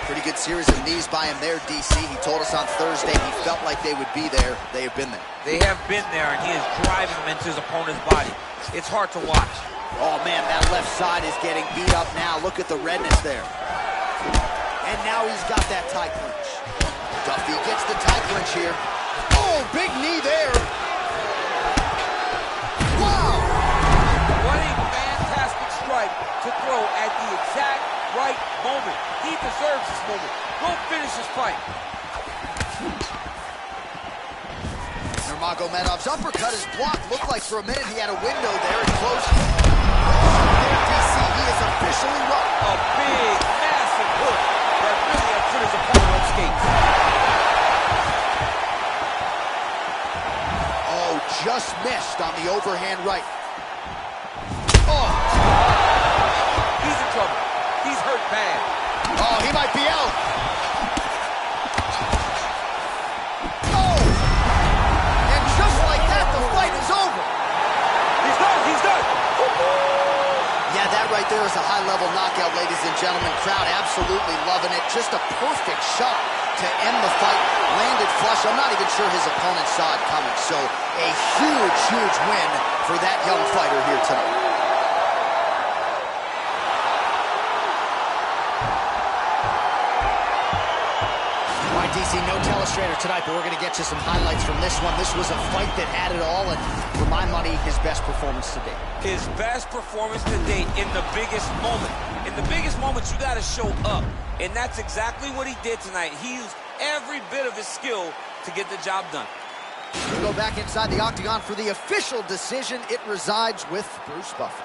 [SPEAKER 1] Pretty good series of knees by him there, DC. He told us on Thursday he felt like they would be there. They have been there.
[SPEAKER 2] They have been there, and he is driving them into his opponent's body. It's hard to watch.
[SPEAKER 1] Oh, man, that left side is getting beat up now. Look at the redness there. And now he's got that tie clinch. Duffy gets the tie clinch here. Oh, big knee there. Wow!
[SPEAKER 2] What a fantastic strike to throw at the exact right moment. He deserves this moment. Go finish this fight.
[SPEAKER 1] Nurmagomedov's uppercut is blocked. Looked like for a minute he had a window there. It closed. DC, he is officially run.
[SPEAKER 2] A big, massive hook that really had put his opponent on skates.
[SPEAKER 1] Oh, just missed on the overhand right. Oh!
[SPEAKER 2] He's in trouble. He's hurt bad.
[SPEAKER 1] Oh, he might be out. Oh! And just like that, the fight is over.
[SPEAKER 2] He's done. He's done.
[SPEAKER 1] Yeah, that right there is a high-level knockout, ladies and gentlemen. Crowd absolutely loving it. Just a perfect shot to end the fight. Landed flush. I'm not even sure his opponent saw it coming. So a huge, huge win for that young fighter here tonight. All right, DC, no telestrator tonight, but we're going to get you some highlights from this one. This was a fight that had it all, and for my money, his best performance to date.
[SPEAKER 2] His best performance to date in the biggest moment. In the biggest moments, you got to show up. And that's exactly what he did tonight. He used every bit of his skill to get the job done.
[SPEAKER 1] We go back inside the octagon for the official decision. It resides with Bruce Buffer.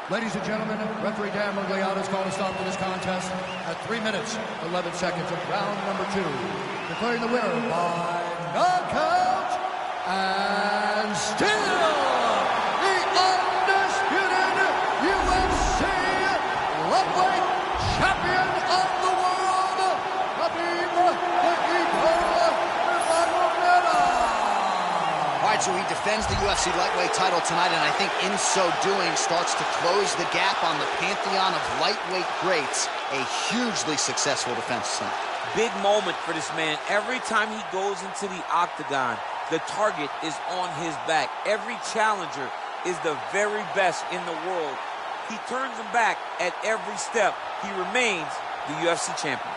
[SPEAKER 3] Ladies and gentlemen, referee Dan Migliotta has called a stop to this contest at 3 minutes, 11 seconds of round number 2. Declaring the winner by knockout and still the undisputed UFC lightweight champion of the world, Khabib Nurmagomedov.
[SPEAKER 1] All right, so he defends the UFC lightweight title tonight, and I think in so doing starts to close the gap on the pantheon of lightweight greats. A hugely successful defense tonight.
[SPEAKER 2] Big moment for this man. Every time he goes into the octagon, the target is on his back. Every challenger is the very best in the world. He turns them back at every step. He remains the UFC champion.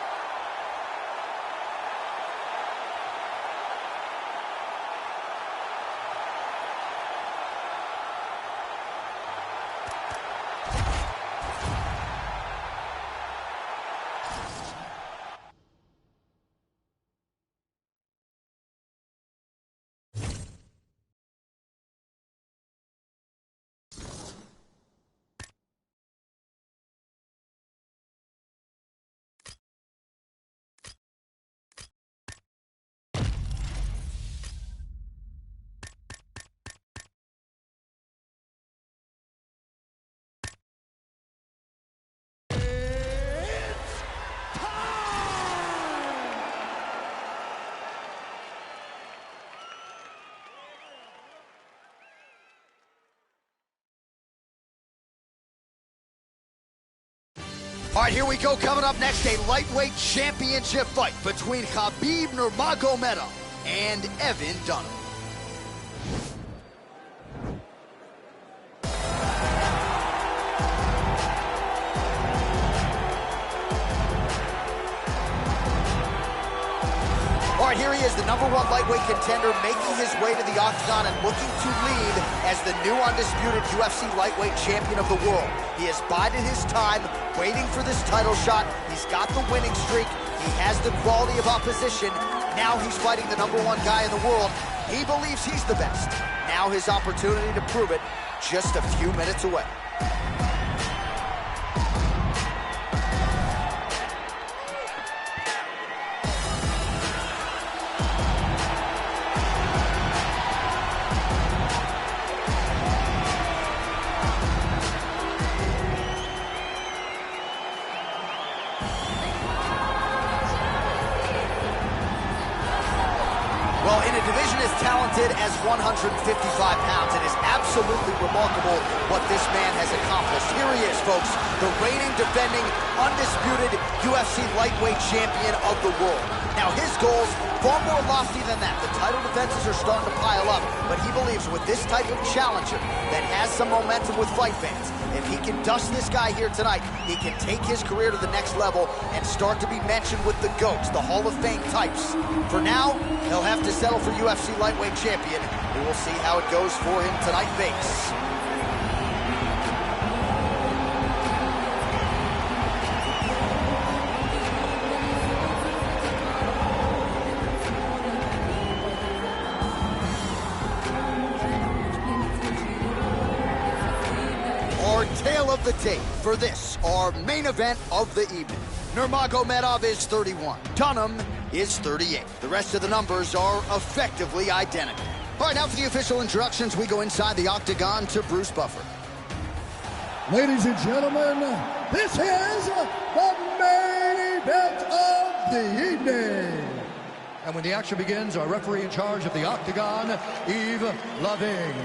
[SPEAKER 1] All right, here we go. Coming up next, a lightweight championship fight between Khabib Nurmagomedov and Evan Dunham. All right, here he is, the #1 lightweight contender, making his way to the octagon and looking to lead as the new undisputed UFC lightweight champion of the world. He has bided his time, waiting for this title shot. He's got the winning streak. He has the quality of opposition. Now he's fighting the #1 guy in the world. He believes he's the best. Now his opportunity to prove it, just a few minutes away. Well, in a division as talented as 155 pounds, it is absolutely remarkable what this man has accomplished. Here he is, folks, the reigning, defending, undisputed UFC lightweight champion of the world. Now, his goals, far more lofty than that. The title defenses are starting to pile up, but he believes with this type of challenger that has some momentum with fight fans, if he can dust this guy here tonight, he can take his career to the next level and start to be mentioned with the GOATs, the Hall of Fame types. For now, he'll have to settle for UFC lightweight champion. We will see how it goes for him tonight, Vegas. the tape for this, our main event of the evening. Nurmagomedov is 31. Dunham is 38. The rest of the numbers are effectively identical. All right, now for the official introductions, we go inside the octagon to Bruce Buffer.
[SPEAKER 3] Ladies and gentlemen, this is the main event of the evening. And when the action begins, our referee in charge of the octagon, Yves Loving.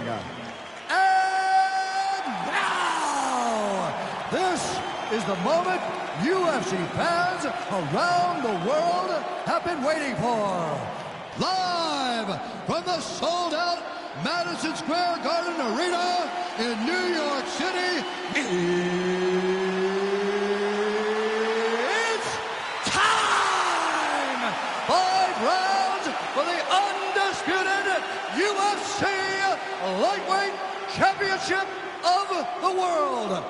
[SPEAKER 3] And now, this is the moment UFC fans around the world have been waiting for. Live from the sold-out Madison Square Garden Arena in New York City, it's time! 5 rounds for the undisputed UFC Lightweight Championship of the World.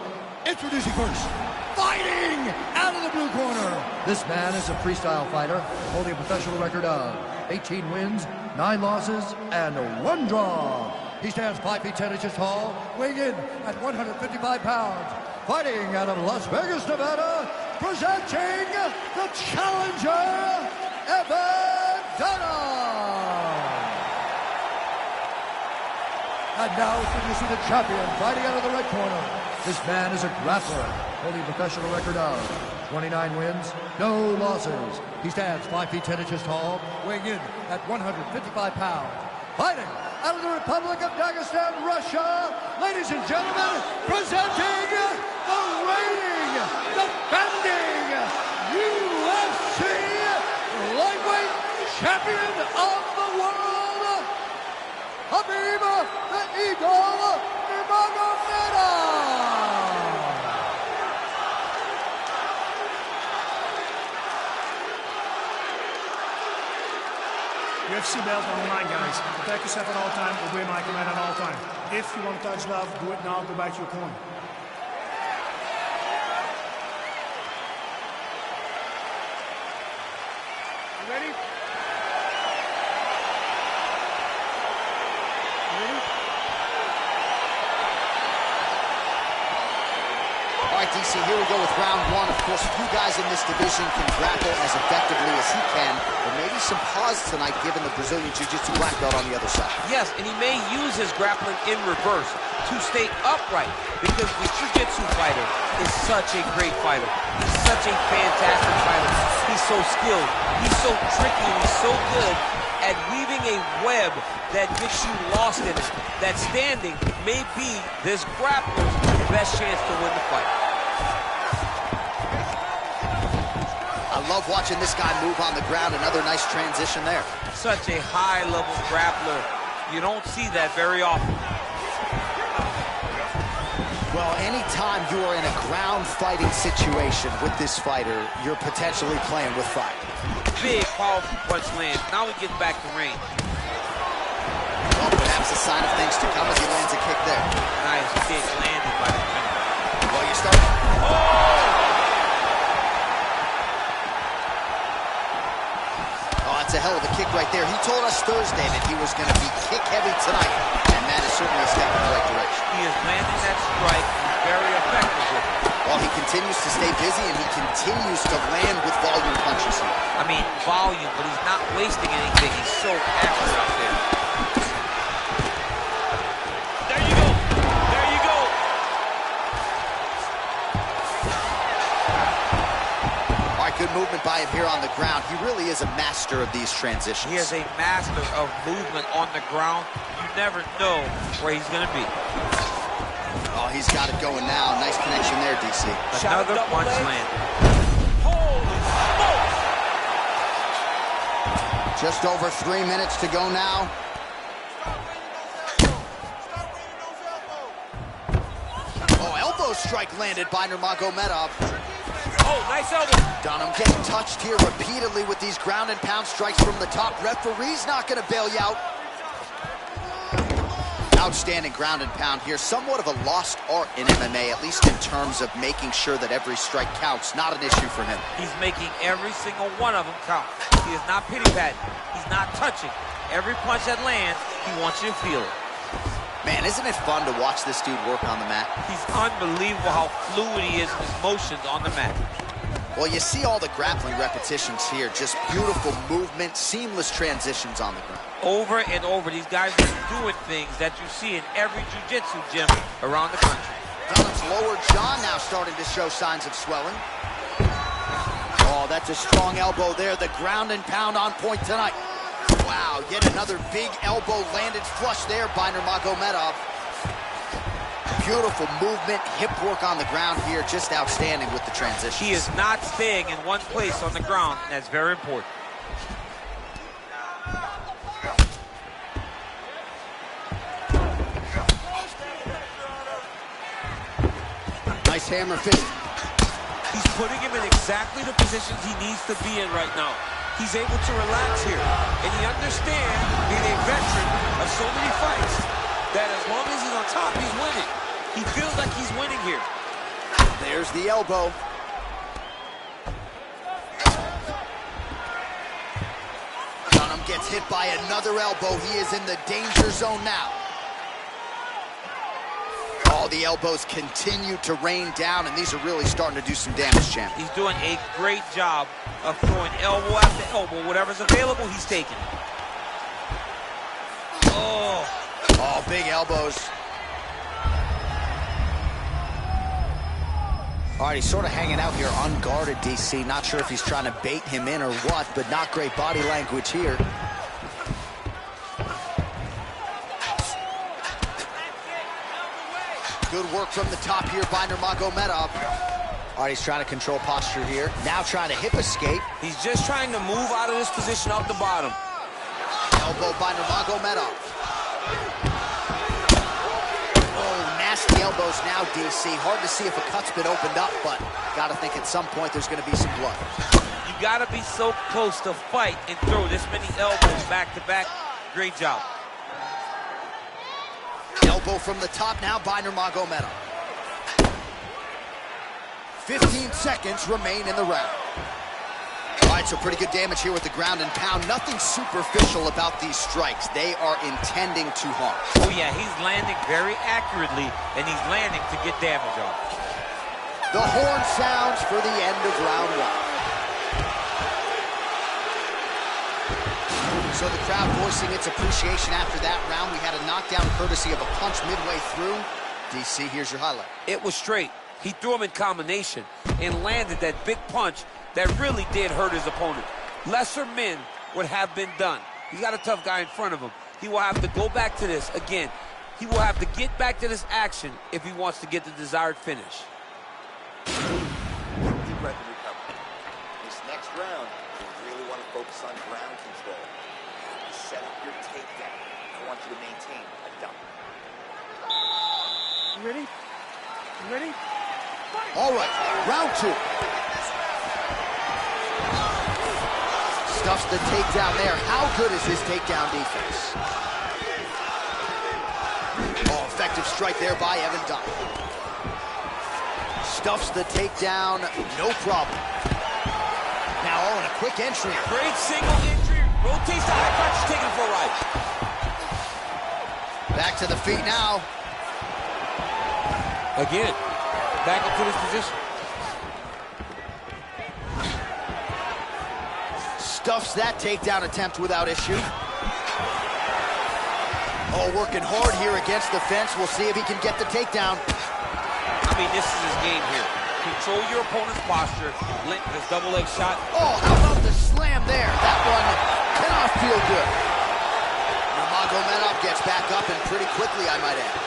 [SPEAKER 3] Introducing first, fighting out of the blue corner. This man is a freestyle fighter holding a professional record of 18 wins, 9 losses, and 1 draw. He stands 5 feet 10 inches tall, weighing in at 155 pounds. Fighting out of Las Vegas, Nevada, presenting the challenger, Evan Dunham. And now introducing the champion, fighting out of the red corner. This man is a grappler, holding a professional record of 29 wins, no losses. He stands 5 feet 10 inches tall, weighing in at 155 pounds. Fighting out of the Republic of Dagestan, Russia, ladies and gentlemen, presenting the reigning, defending UFC Lightweight Champion of the World, Khabib the Eagle Nurmagomedov.
[SPEAKER 5] UFC belts on the line, guys. Protect yourself at all times. Obey my command at all times. If you want to touch love, do it now. Go back to your corner. You ready?
[SPEAKER 1] All right, DC, here we go with round 1. Of course, few guys in this division can grapple as effectively as he can, but maybe some pause tonight given the Brazilian Jiu-Jitsu black belt on the other side.
[SPEAKER 2] Yes, and he may use his grappling in reverse to stay upright, because the Jiu-Jitsu fighter is such a great fighter. He's such a fantastic fighter. He's so skilled. He's so tricky. He's so good at weaving a web that gets you lost in it. That standing may be this grappler's best chance to win the fight.
[SPEAKER 1] I love watching this guy move on the ground. Another nice transition there.
[SPEAKER 2] Such a high-level grappler. You don't see that very often.
[SPEAKER 1] Well, anytime you are in a ground fighting situation with this fighter, you're potentially playing with fire.
[SPEAKER 2] Big, powerful punch lands. Now we're getting back to range.
[SPEAKER 1] Well, perhaps a sign of things to come as he lands a kick there.
[SPEAKER 2] Nice kick landed by the champion.
[SPEAKER 1] Well, you start. Oh, that's a hell of a kick right there. He told us Thursday that he was going to be kick heavy tonight, and that is certainly a step in the right direction.
[SPEAKER 2] He is landing that strike very effective with it.
[SPEAKER 1] Well, he continues to stay busy, and he continues to land with volume punches here.
[SPEAKER 2] I mean, volume, but he's not wasting anything. He's so accurate out there. There you go. There you go.
[SPEAKER 1] All right, good movement by him here on the ground. He really is a master of these transitions.
[SPEAKER 2] He is a master of movement on the ground. You never know where he's going to be.
[SPEAKER 1] Oh, he's got it going now. Nice connection there, DC.
[SPEAKER 2] Another punch land.
[SPEAKER 5] Holy smokes!
[SPEAKER 1] Just over 3 minutes to go now. Oh, elbow strike landed by Nurmagomedov.
[SPEAKER 2] Oh, nice elbow.
[SPEAKER 1] Dunham getting touched here repeatedly with these ground and pound strikes from the top. Referee's not going to bail you out. Outstanding ground and pound here. Somewhat of a lost art in MMA, at least in terms of making sure that every strike counts. Not an issue for him.
[SPEAKER 2] He's making every single one of them count. He is not pity-patting. He's not touching. Every punch that lands, he wants you to feel it.
[SPEAKER 1] Man, isn't it fun to watch this dude work on the mat?
[SPEAKER 2] He's unbelievable how fluid he is in his motions on the mat.
[SPEAKER 1] Well, you see all the grappling repetitions here. Just beautiful movement, seamless transitions on the ground.
[SPEAKER 2] Over and over, these guys are doing things that you see in every jiu-jitsu gym around the country.
[SPEAKER 1] Dunham's lower jaw now starting to show signs of swelling. Oh, that's a strong elbow there. The ground and pound on point tonight. Wow, yet another big elbow landed flush there by Nurmagomedov. Beautiful movement, hip work on the ground here, just outstanding with the transition.
[SPEAKER 2] He is not staying in one place on the ground, and that's very important.
[SPEAKER 1] Nice hammer fist.
[SPEAKER 2] He's putting him in exactly the positions he needs to be in right now. He's able to relax here, and he understands, being a veteran of so many fights, that as long as he's on top, he's winning. He feels like he's winning here.
[SPEAKER 1] There's the elbow. Dunham gets hit by another elbow. He is in the danger zone now. All the elbows continue to rain down, and these are really starting to do some damage, champ.
[SPEAKER 2] He's doing a great job of throwing elbow after elbow. Whatever's available, he's taking.
[SPEAKER 1] Oh, big elbows. All right, he's sort of hanging out here unguarded, DC. Not sure if he's trying to bait him in or what, but not great body language here. Good work from the top here by Nurmagomedov. All right, he's trying to control posture here. Now trying to hip escape.
[SPEAKER 2] He's just trying to move out of this position off the bottom.
[SPEAKER 1] Elbow by Nurmagomedov. Oh, nasty elbows now, DC. Hard to see if a cut's been opened up, but got to think at some point there's going to be some blood.
[SPEAKER 2] You got to be so close to fight and throw this many elbows back to back. Great job.
[SPEAKER 1] Elbow from the top now by Nurmagomedov. 15 seconds remain in the round. All right, so pretty good damage here with the ground and pound. Nothing superficial about these strikes. They are intending to harm.
[SPEAKER 2] Oh, yeah, he's landing very accurately, and he's landing to get damage off.
[SPEAKER 1] The horn sounds for the end of round one. So the crowd voicing its appreciation after that round. We had a knockdown courtesy of a punch midway through. DC, here's your highlight.
[SPEAKER 2] It was straight. He threw him in combination and landed that big punch that really did hurt his opponent. Lesser men would have been done. He's got a tough guy in front of him. He will have to go back to this again. He will have to get back to this action if he wants to get the desired finish.
[SPEAKER 6] Deep breath and recover. This next round, you really want to focus on ground control. Set up your takedown. I want you to maintain a dump.
[SPEAKER 5] You ready? You ready?
[SPEAKER 1] All right, round two. Stuffs the takedown there. How good is his takedown defense? Oh, effective strike there by Evan Dunham. Stuffs the takedown, no problem. Now, oh, and a quick entry.
[SPEAKER 2] Great single entry. Rotates the high punch, taking it for a ride.
[SPEAKER 1] Back to the feet now.
[SPEAKER 2] Again, back into this position.
[SPEAKER 1] Stuffs that takedown attempt without issue. Oh, working hard here against the fence. We'll see if he can get the takedown.
[SPEAKER 2] I mean, this is his game here. Control your opponent's posture. Link this double leg shot.
[SPEAKER 1] Oh, how about the slam there? That one cannot feel good. Nurmagomedov gets back up, and pretty quickly, I might add.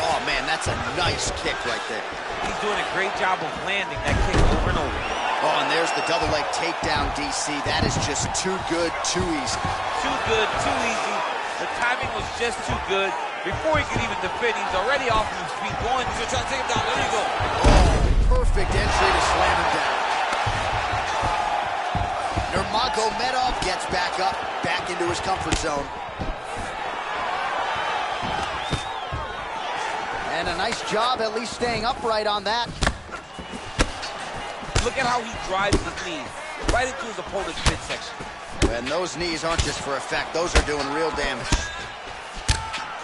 [SPEAKER 1] Oh, man, that's a nice kick right there.
[SPEAKER 2] He's doing a great job of landing that kick over and over.
[SPEAKER 1] Oh, and there's the double leg takedown, DC. That is just too good, too easy.
[SPEAKER 2] Too good, too easy. The timing was just too good. Before he could even defend, he's already off of his feet, going to try to take him down. There you go.
[SPEAKER 1] Oh, perfect entry to slam him down. Nurmagomedov gets back up, back into his comfort zone. And a nice job at least staying upright on that.
[SPEAKER 2] Look at how he drives his knees right into his opponent's midsection.
[SPEAKER 1] And those knees aren't just for effect. Those are doing real damage.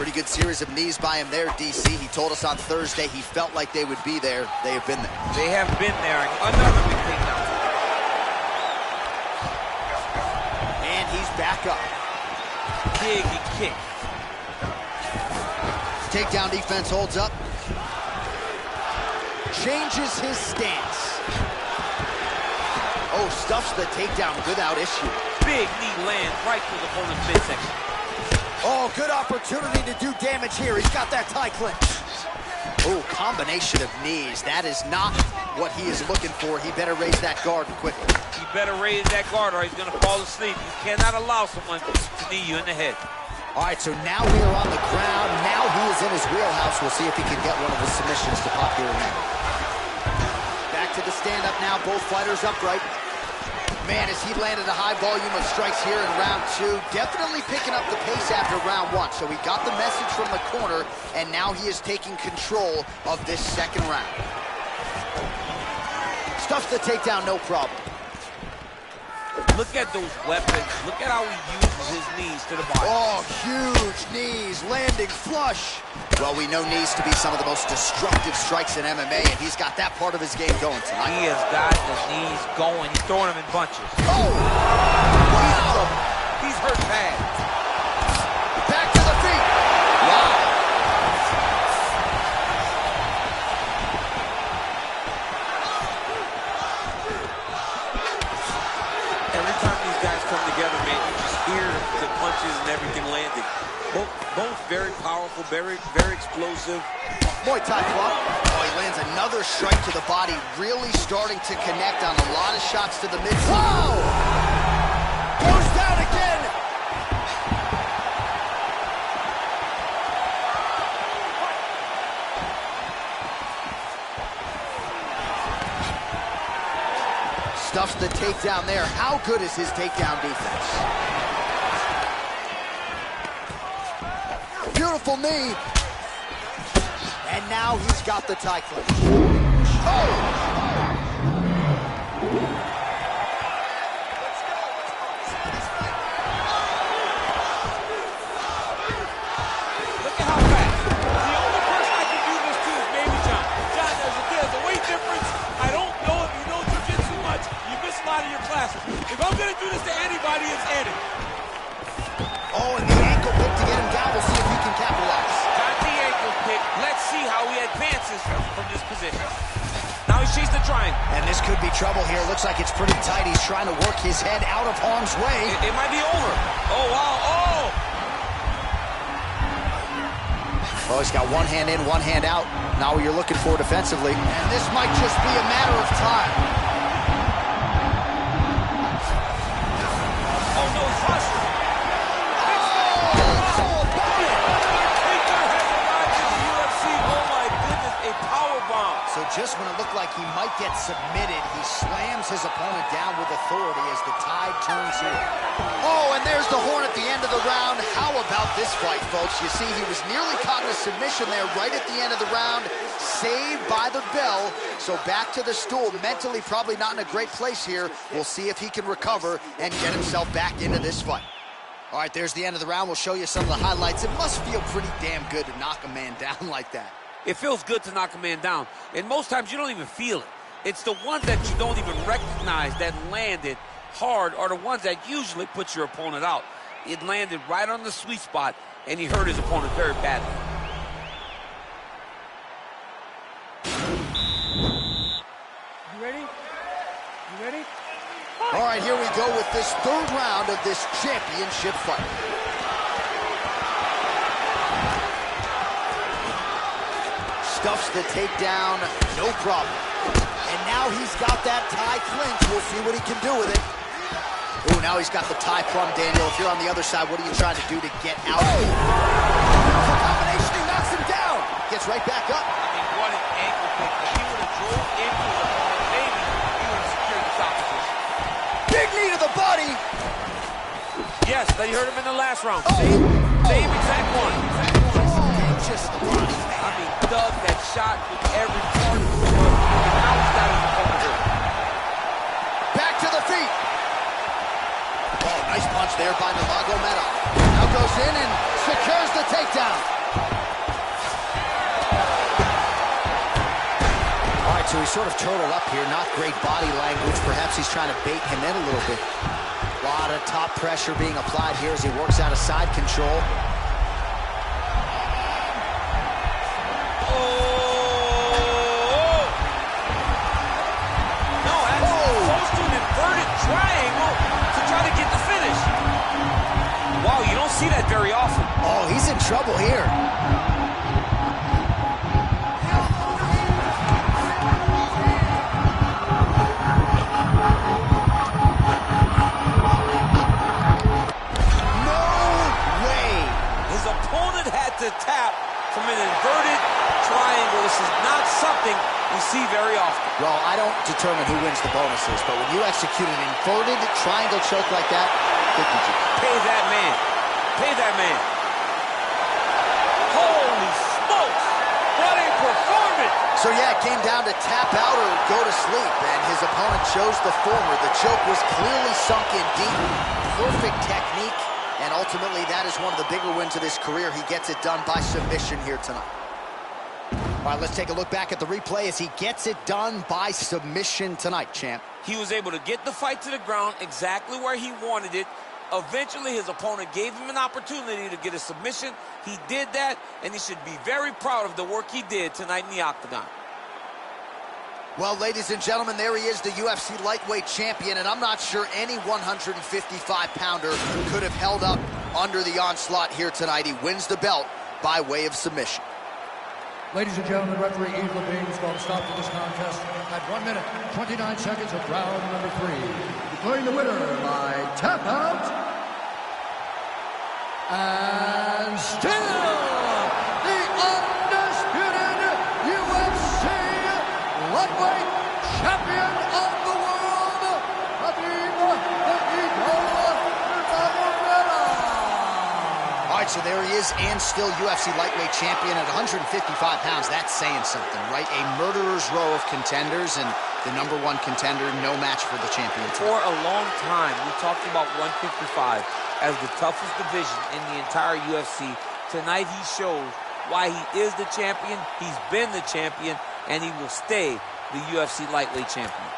[SPEAKER 1] Pretty good series of knees by him there, DC. He told us on Thursday he felt like they would be there. They have been there.
[SPEAKER 2] They have been there. Another big takedown.
[SPEAKER 1] And he's back up.
[SPEAKER 2] Big kick.
[SPEAKER 1] Takedown defense holds up. Changes his stance. Oh, stuffs the takedown without issue.
[SPEAKER 2] Big knee lands right through the opponent's midsection.
[SPEAKER 1] Oh, good opportunity to do damage here. He's got that tie clinch. Oh, combination of knees. That is not what he is looking for. He better raise that guard quickly.
[SPEAKER 2] He better raise that guard or he's going to fall asleep. You cannot allow someone to knee you in the head.
[SPEAKER 1] All right, so now we are on the ground. Now he is in his wheelhouse. We'll see if he can get one of his submissions to pop here and there. Back to the stand-up now. Both fighters upright. Man, as he landed a high volume of strikes here in round 2, definitely picking up the pace after round 1. So he got the message from the corner, and now he is taking control of this second round. Stuffs the takedown, no problem.
[SPEAKER 2] Look at those weapons. Look at how he uses his knees to the body.
[SPEAKER 1] Oh, huge knees, landing flush. Well, we know knees to be some of the most destructive strikes in MMA, and he's got that part of his game going tonight.
[SPEAKER 2] He has got the knees going. He's throwing them in bunches.
[SPEAKER 1] Oh! Wow!
[SPEAKER 2] He's hurt bad.
[SPEAKER 1] Back to the feet. Wow!
[SPEAKER 2] Every time these guys come together, man, you just hear the punches and everything landing. Both very powerful, very explosive.
[SPEAKER 1] Muay Thai club. Oh, he lands another strike to the body, really starting to connect on a lot of shots to the mid. Whoa! Goes down again. Stuffs the takedown there. How good is his takedown defense? Beautiful knee. And now he's got the tie clinch. Oh!
[SPEAKER 2] Look at how fast. The only person I can do this to is maybe John. John, there's a weight difference. I don't know if you know jiu-jitsu much. You miss a lot of your classes. If I'm going to do this to anybody, it's Eddie.
[SPEAKER 1] Oh, and the ankle pick to get him down. We'll see if he can capitalize.
[SPEAKER 2] Got the ankle pick. Let's see how he advances from this position. Now he's chasing the triangle.
[SPEAKER 1] And this could be trouble here. Looks like it's pretty tight. He's trying to work his head out of harm's way.
[SPEAKER 2] It might be over. Oh, wow. Oh!
[SPEAKER 1] Oh, he's got one hand in, one hand out. Now what you're looking for defensively. And this might just be a matter of time.
[SPEAKER 2] Oh, no, he's hustling.
[SPEAKER 1] So just when it looked like he might get submitted, he slams his opponent down with authority as the tide turns here. Oh, and there's the horn at the end of the round. How about this fight, folks? You see, he was nearly caught in a submission there right at the end of the round, saved by the bell. So back to the stool, mentally probably not in a great place here. We'll see if he can recover and get himself back into this fight. All right, there's the end of the round. We'll show you some of the highlights. It must feel pretty damn good to knock a man down like that.
[SPEAKER 2] It feels good to knock a man down. And most times you don't even feel it. It's the ones that you don't even recognize that landed hard are the ones that usually put your opponent out. It landed right on the sweet spot, and he hurt his opponent very badly.
[SPEAKER 5] You ready? You ready?
[SPEAKER 1] All right, here we go with this third round of this championship fight. Stuffs the takedown, no problem. And now he's got that tie clinch. We'll see what he can do with it. Ooh, now he's got the tie plum, Daniel. If you're on the other side, what are you trying to do to get out? Beautiful combination, he knocks him down. Gets right back up.
[SPEAKER 2] I mean, what an ankle pick. If he would have drove into his opponent, maybe he would have secured the top position.
[SPEAKER 1] Big knee to the body.
[SPEAKER 2] Yes, but you heard him in the last round. Same exact one.
[SPEAKER 1] Just the body.
[SPEAKER 2] I mean, dug that shot with every part of his body. And now he's got his opponent hurt.
[SPEAKER 1] Back to the feet. Oh, nice punch there by Nurmagomedov. Now goes in and Secures the takedown. All right, so he's sort of turtled up here. Not great body language. Perhaps he's trying to bait him in a little bit. A lot of top pressure being applied here as he works out of side control.
[SPEAKER 2] Triangle to try to get the finish. Wow, you don't see that very often.
[SPEAKER 1] Oh, he's in trouble here. No way.
[SPEAKER 2] His opponent had to tap from an inverted triangle. This is not something we see very often.
[SPEAKER 1] Well, I don't determine who wins the bonuses, but when you execute an inverted triangle choke like that, good GG.
[SPEAKER 2] Pay that man. Pay that man. Holy smokes! What a performance!
[SPEAKER 1] So yeah, it came down to tap out or go to sleep, and his opponent chose the former. The choke was clearly sunk in deep. Perfect technique, and ultimately that is one of the bigger wins of his career. He gets it done by submission here tonight. All right, let's take a look back at the replay as he gets it done by submission tonight, champ.
[SPEAKER 2] He was able to get the fight to the ground exactly where he wanted it. Eventually, his opponent gave him an opportunity to get a submission. He did that, and he should be very proud of the work he did tonight in the octagon.
[SPEAKER 1] Well, ladies and gentlemen, there he is, the UFC lightweight champion, and I'm not sure any 155-pounder could have held up under the onslaught here tonight. He wins the belt by way of submission.
[SPEAKER 3] Ladies and gentlemen, referee Yves Levine is going to stop to this contest at 1 minute, 29 seconds of round number 3. Declaring the winner by tap out. And still the undisputed UFC lightweight champion of the world, Khabib Nurmagomedov.
[SPEAKER 1] All right, so there he is, and still UFC lightweight champion at 155 pounds. That's saying something, right? A murderer's row of contenders, and the #1 contender, no match for the champion.
[SPEAKER 2] For a long time, we talked about 155 as the toughest division in the entire UFC. Tonight, he shows why he is the champion. He's been the champion, and he will stay the UFC lightweight champion.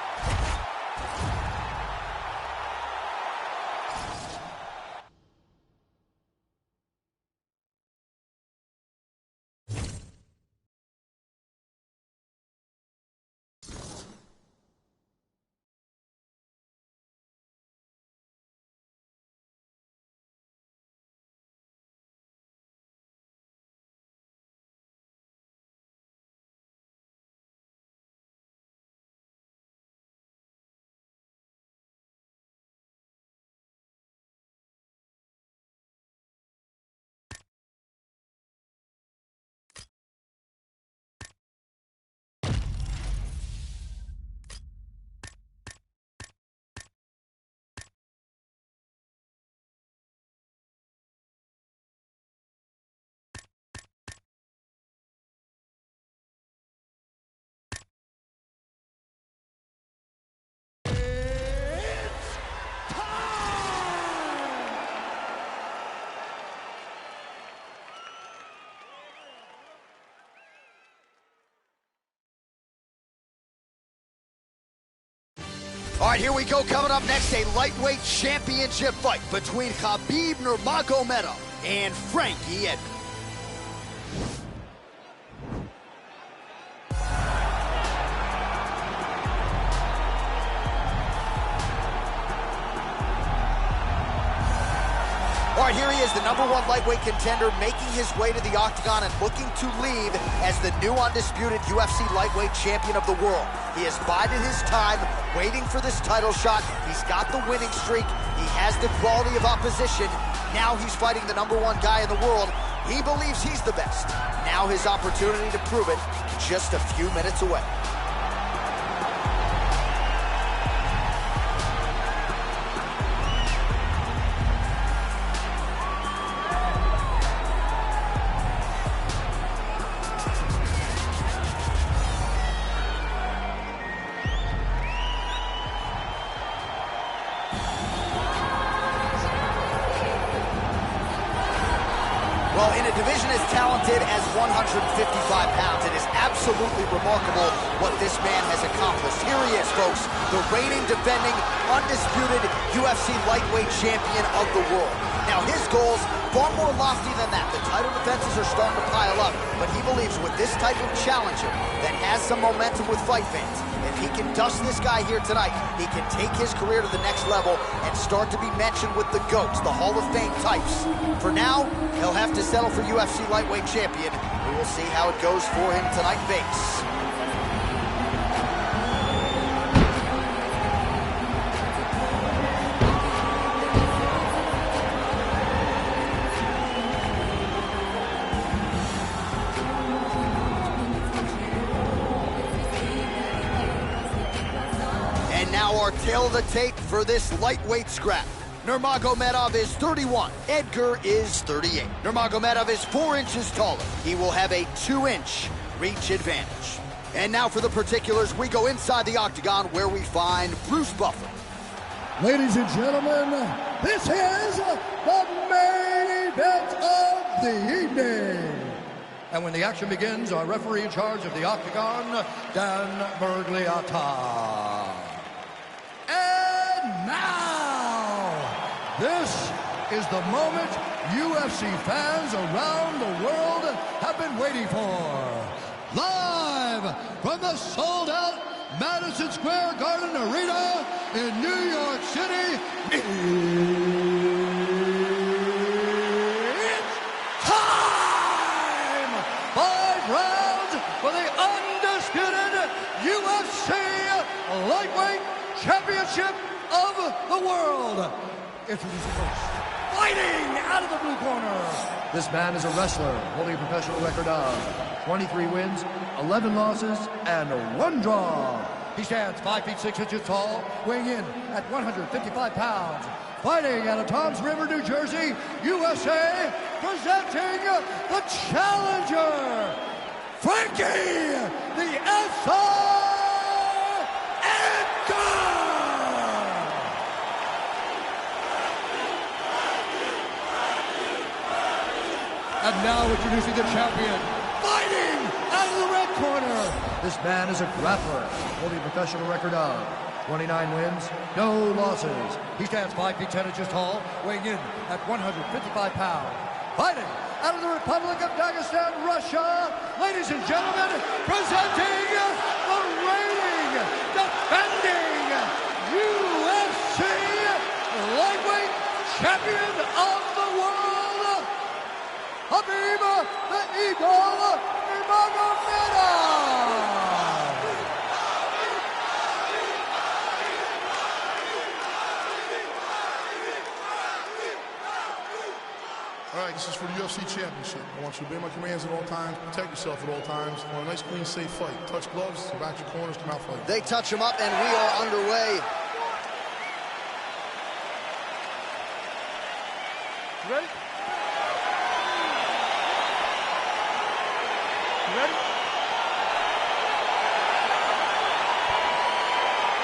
[SPEAKER 1] All right, here we go. Coming up next, a lightweight championship fight between Khabib Nurmagomedov and Frankie Edgar. All right, here he is, the #1 lightweight contender, making his way to the octagon and looking to leave as the new undisputed UFC lightweight champion of the world. He has bided his time, waiting for this title shot. He's got the winning streak. He has the quality of opposition. Now he's fighting the #1 guy in the world. He believes he's the best. Now his opportunity to prove it, just a few minutes away. a division as talented as 155 pounds, it is absolutely remarkable what this man has accomplished. Here he is, folks, the reigning, defending, undisputed UFC lightweight champion of the world. Now, his goals, far more lofty than that. The title defenses are starting to pile up, but he believes with this type of challenger that has some momentum with fight fans, if he can dust this guy here tonight, he can take his career to the next level and start to be mentioned with the GOATs, the Hall of Fame types. For now, he'll have to settle for UFC lightweight champion. We will see how it goes for him tonight in Vegas. Now our tail of the tape for this lightweight scrap. Nurmagomedov is 31. Edgar is 38. Nurmagomedov is 4 inches taller. He will have a 2-inch reach advantage. And now for the particulars, we go inside the octagon where we find Bruce Buffer.
[SPEAKER 3] Ladies and gentlemen, this is the main event of the evening. And when the action begins, our referee in charge of the octagon, Dan Bergliata. And now, this is the moment UFC fans around the world have been waiting for. Live from the sold-out Madison Square Garden Arena in New York City, it's time! 5 rounds for the undisputed UFC Lightweight Championship of the world. Introducing first, fighting out of the blue corner. This man is a wrestler holding a professional record of 23 wins, 11 losses, and 1 draw. He stands 5 feet 6 inches tall, weighing in at 155 pounds. Fighting out of Toms River, New Jersey, USA, presenting the challenger, Frankie, the SR Edgar! And now introducing the champion, fighting out of the red corner. This man is a grappler, holding a professional record of 29 wins, no losses. He stands 5 feet 10 inches tall, weighing in at 155 pounds. Fighting out of the Republic of Dagestan, Russia, ladies and gentlemen, presenting the reigning, defending UFC lightweight champion of the world, Khabib the Eagle Nurmagomedov.
[SPEAKER 4] All right, this is for the UFC Championship. I want you to obey my commands at all times, protect yourself at all times. I want a nice, clean, safe fight. Touch gloves, back your corners, come out fighting.
[SPEAKER 1] They touch him up, and we are underway.
[SPEAKER 5] You ready? You ready?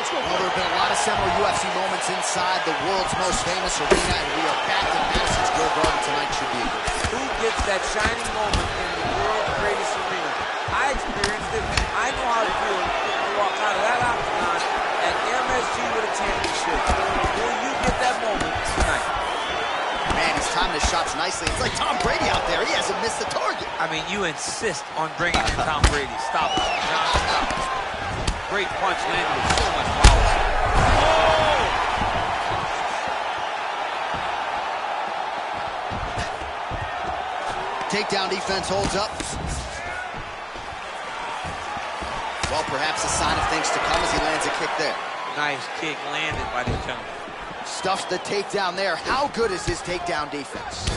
[SPEAKER 5] Let's go.
[SPEAKER 1] Well, there have been a lot of seminal UFC moments inside the world's most famous arena, and we are back in Madison Square Garden tonight. Should be a good.
[SPEAKER 2] Who gets that shining moment in the world's greatest arena? I experienced it. I know how it feels to walk out of that octagon at MSG with a championship. Will you get that moment tonight?
[SPEAKER 1] Man, he's timing his shots nicely. It's like Tom Brady out there. He hasn't missed the target.
[SPEAKER 2] I mean, you insist on bringing in Tom Brady. Stop it. John, stop it. Great punch landed with so much power. Oh!
[SPEAKER 1] Takedown defense holds up. Well, perhaps a sign of things to come as he lands a kick there.
[SPEAKER 2] Nice kick landed by the gentleman.
[SPEAKER 1] Stuffs the takedown there. How good is his takedown defense?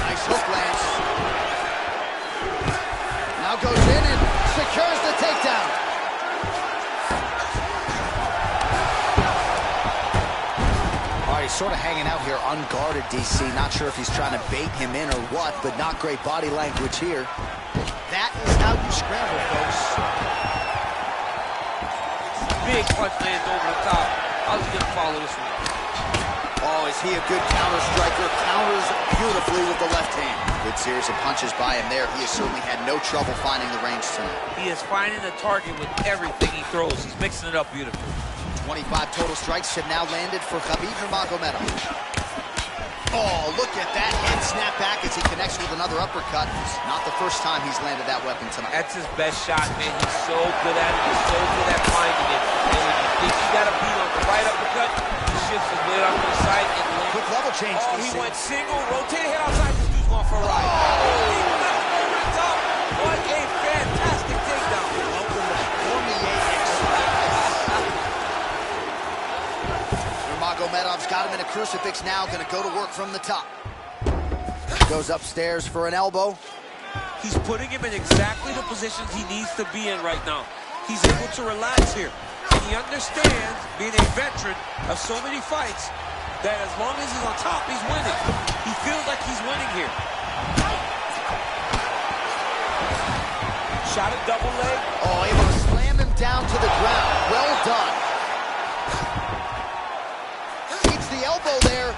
[SPEAKER 1] Nice hook lands. Now goes in and secures the takedown. All right, he's sort of hanging out here unguarded, DC. Not sure if he's trying to bait him in or what, but not great body language here. That is how you scramble, folks.
[SPEAKER 2] Big punch lands over the top. How's he gonna follow this one?
[SPEAKER 1] Oh, is he a good counter striker? Counters beautifully with the left hand. Good series of punches by him there. He has certainly had no trouble finding the range tonight.
[SPEAKER 2] He is finding the target with everything he throws. He's mixing it up beautifully.
[SPEAKER 1] 25 total strikes have now landed for Khabib Nurmagomedov. Oh, look at that head snap back as he connects with another uppercut. Not the first time he's landed that weapon tonight.
[SPEAKER 2] That's his best shot, man. He's so good at it. He's so good at finding it. And when you think you got a beat on the right uppercut, he shifts his weight off to the side and lands.
[SPEAKER 1] Quick level change.
[SPEAKER 2] Oh, he went single, rotated head outside. This dude's going for a ride. Oh, he went over the top. What a fantastic takedown.
[SPEAKER 1] Welcome to Cormier Express. Nurmagomedov's got him in a crucifix now, going to go to work from the top. Goes upstairs for an elbow.
[SPEAKER 2] He's putting him in exactly the positions he needs to be in right now. He's able to relax here. And he understands, being a veteran of so many fights, that as long as he's on top, he's winning. He feels like he's winning here. Shot a double leg.
[SPEAKER 1] Oh, able to slam him down to the ground. Well done. Keeps the elbow there.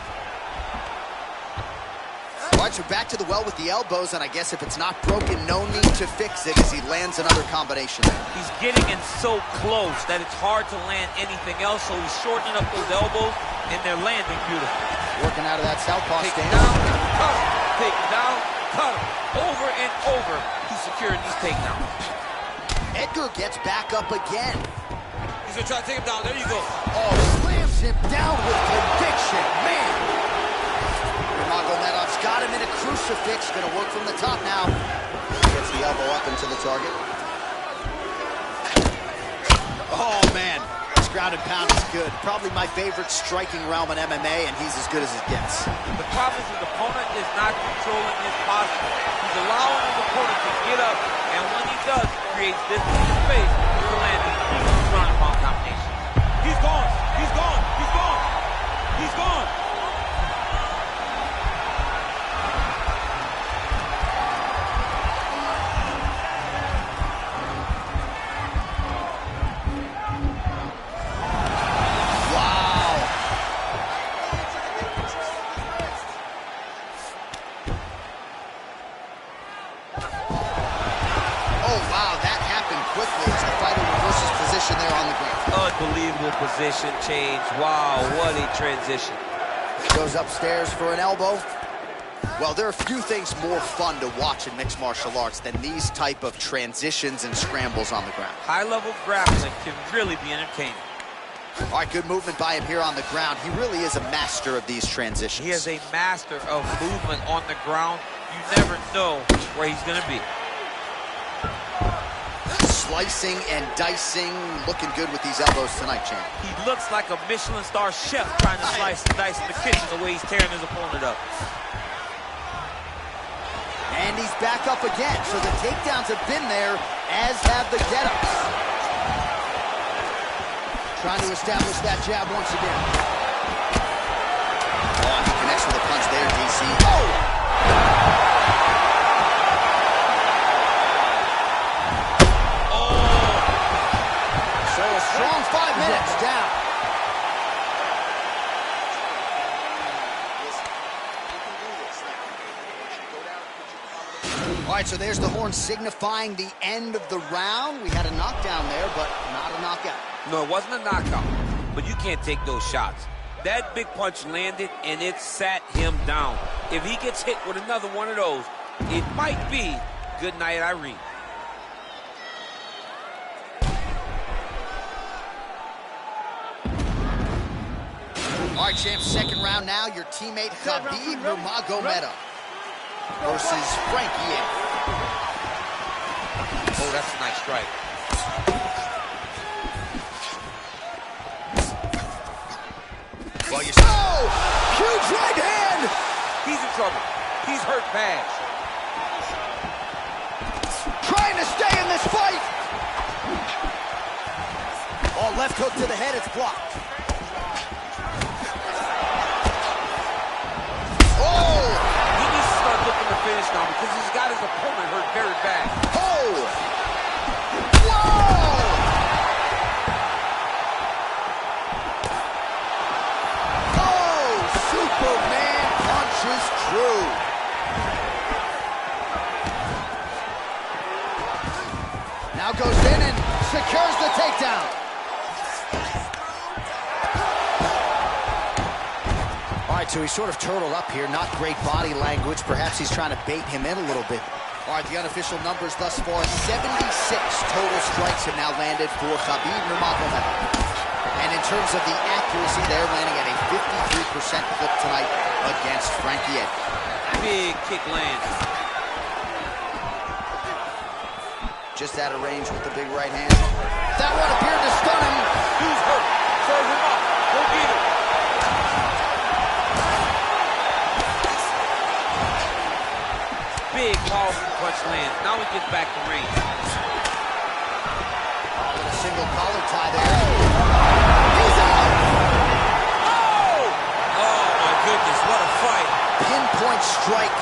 [SPEAKER 1] All right, so back to the well with the elbows, and I guess if it's not broken, no need to fix it as he lands another combination.
[SPEAKER 2] He's getting in so close that it's hard to land anything else, so he's shortening up those elbows, and they're landing beautifully.
[SPEAKER 1] Working out of that southpaw
[SPEAKER 2] Take
[SPEAKER 1] stance.
[SPEAKER 2] him down, cut him. Take him down, cut him. Over and over, he's securing these takedowns. Edgar
[SPEAKER 1] gets back up again.
[SPEAKER 2] He's gonna try to take him down. There you go.
[SPEAKER 1] Oh, slams him down with conviction. Man. Nurmagomedov's got him in a crucifix. Gonna work from the top now. Gets the elbow up into the target. Oh, man. This ground and pound is good. Probably my favorite striking realm in MMA, and he's as good as it gets.
[SPEAKER 2] The problem is his opponent is not controlling his posture. He's allowing his opponent to get up, and when he does, he creates distance in space for landing ground and pound combination. He's gone. He's gone. He's gone. He's gone. Unbelievable position change. Wow, what a transition.
[SPEAKER 1] Goes upstairs for an elbow. Well, there are few things more fun to watch in mixed martial arts than these type of transitions and scrambles on the ground.
[SPEAKER 2] High-level grappling can really be entertaining.
[SPEAKER 1] All right, good movement by him here on the ground. He really is a master of these transitions.
[SPEAKER 2] He is a master of movement on the ground. You never know where he's going to be.
[SPEAKER 1] Slicing and dicing, looking good with these elbows tonight, champ.
[SPEAKER 2] He looks like a Michelin star chef trying to slice and dice in the kitchen the way he's tearing his opponent up.
[SPEAKER 1] And he's back up again, so the takedowns have been there, as have the get-ups. Trying to establish that jab once again. Oh, and he connects with a punch there, DC. Oh! Strong 5 minutes down. All right, so there's the horn signifying the end of the round. We had a knockdown there, but not a knockout.
[SPEAKER 2] No, it wasn't a knockout, but you can't take those shots. That big punch landed, and it sat him down. If he gets hit with another one of those, it might be good night, Irene.
[SPEAKER 1] All right, champ, second round now. Your teammate Khabib Nurmagomedov versus Frankie.
[SPEAKER 2] Oh, that's a nice strike.
[SPEAKER 1] Well, you oh, huge right hand.
[SPEAKER 2] He's in trouble. He's hurt bad.
[SPEAKER 1] Trying to stay in this fight. Oh, left hook to the head. It's blocked.
[SPEAKER 2] Finish now because he's got his opponent hurt very bad.
[SPEAKER 1] Oh! Whoa! Oh! All right, so he's sort of turtled up here. Not great body language. Perhaps he's trying to bait him in a little bit. All right, the unofficial numbers thus far, 76 total strikes have now landed for Khabib Nurmagomedov. And in terms of the accuracy, they're landing at a 53% clip tonight against Frankie Edgar.
[SPEAKER 2] Big kick lands.
[SPEAKER 1] Just out of range with the big right hand. That one appeared to stun him.
[SPEAKER 2] Who's hurt? Serve him up. Go get him. Big, powerful punch lands. Now he gets back to range.
[SPEAKER 1] Oh, with a single collar tie there. He's out!
[SPEAKER 2] Oh! Oh, my goodness, what a fight.
[SPEAKER 1] Pinpoint strike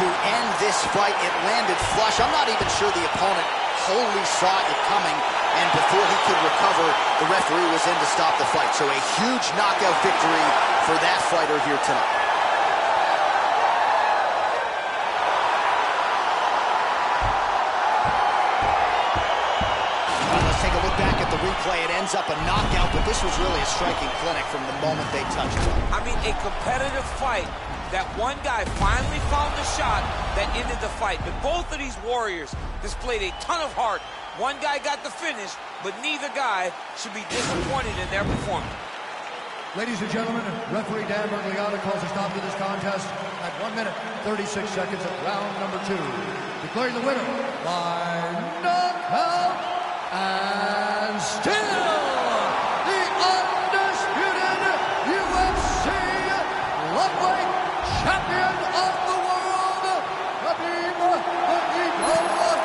[SPEAKER 1] to end this fight. It landed flush. I'm not even sure the opponent wholly saw it coming, and before he could recover, the referee was in to stop the fight. So a huge knockout victory for that fighter here tonight. Take a look back at the replay. It ends up a knockout, but this was really a striking clinic from the moment they touched it.
[SPEAKER 2] I mean, a competitive fight that one guy finally found the shot that ended the fight. But both of these warriors displayed a ton of heart. One guy got the finish, but neither guy should be disappointed in their performance.
[SPEAKER 3] Ladies and gentlemen, referee Dan Bergliata calls a stop to this contest at 1 minute, 36 seconds of round number 2. Declaring the winner by knockout. And still, the undisputed UFC lightweight champion of the world, Khabib Nurmagomedov.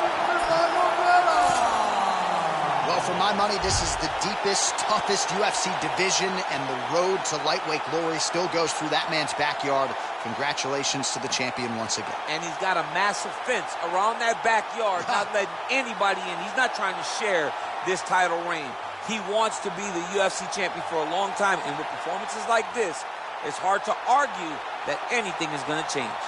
[SPEAKER 1] Well, for my money, this is the deepest, toughest UFC division, and the road to lightweight glory still goes through that man's backyard. Congratulations to the champion once again.
[SPEAKER 2] And he's got a massive fence around that backyard, not letting anybody in. He's not trying to share this title reign. He wants to be the UFC champion for a long time, and with performances like this, it's hard to argue that anything is going to change.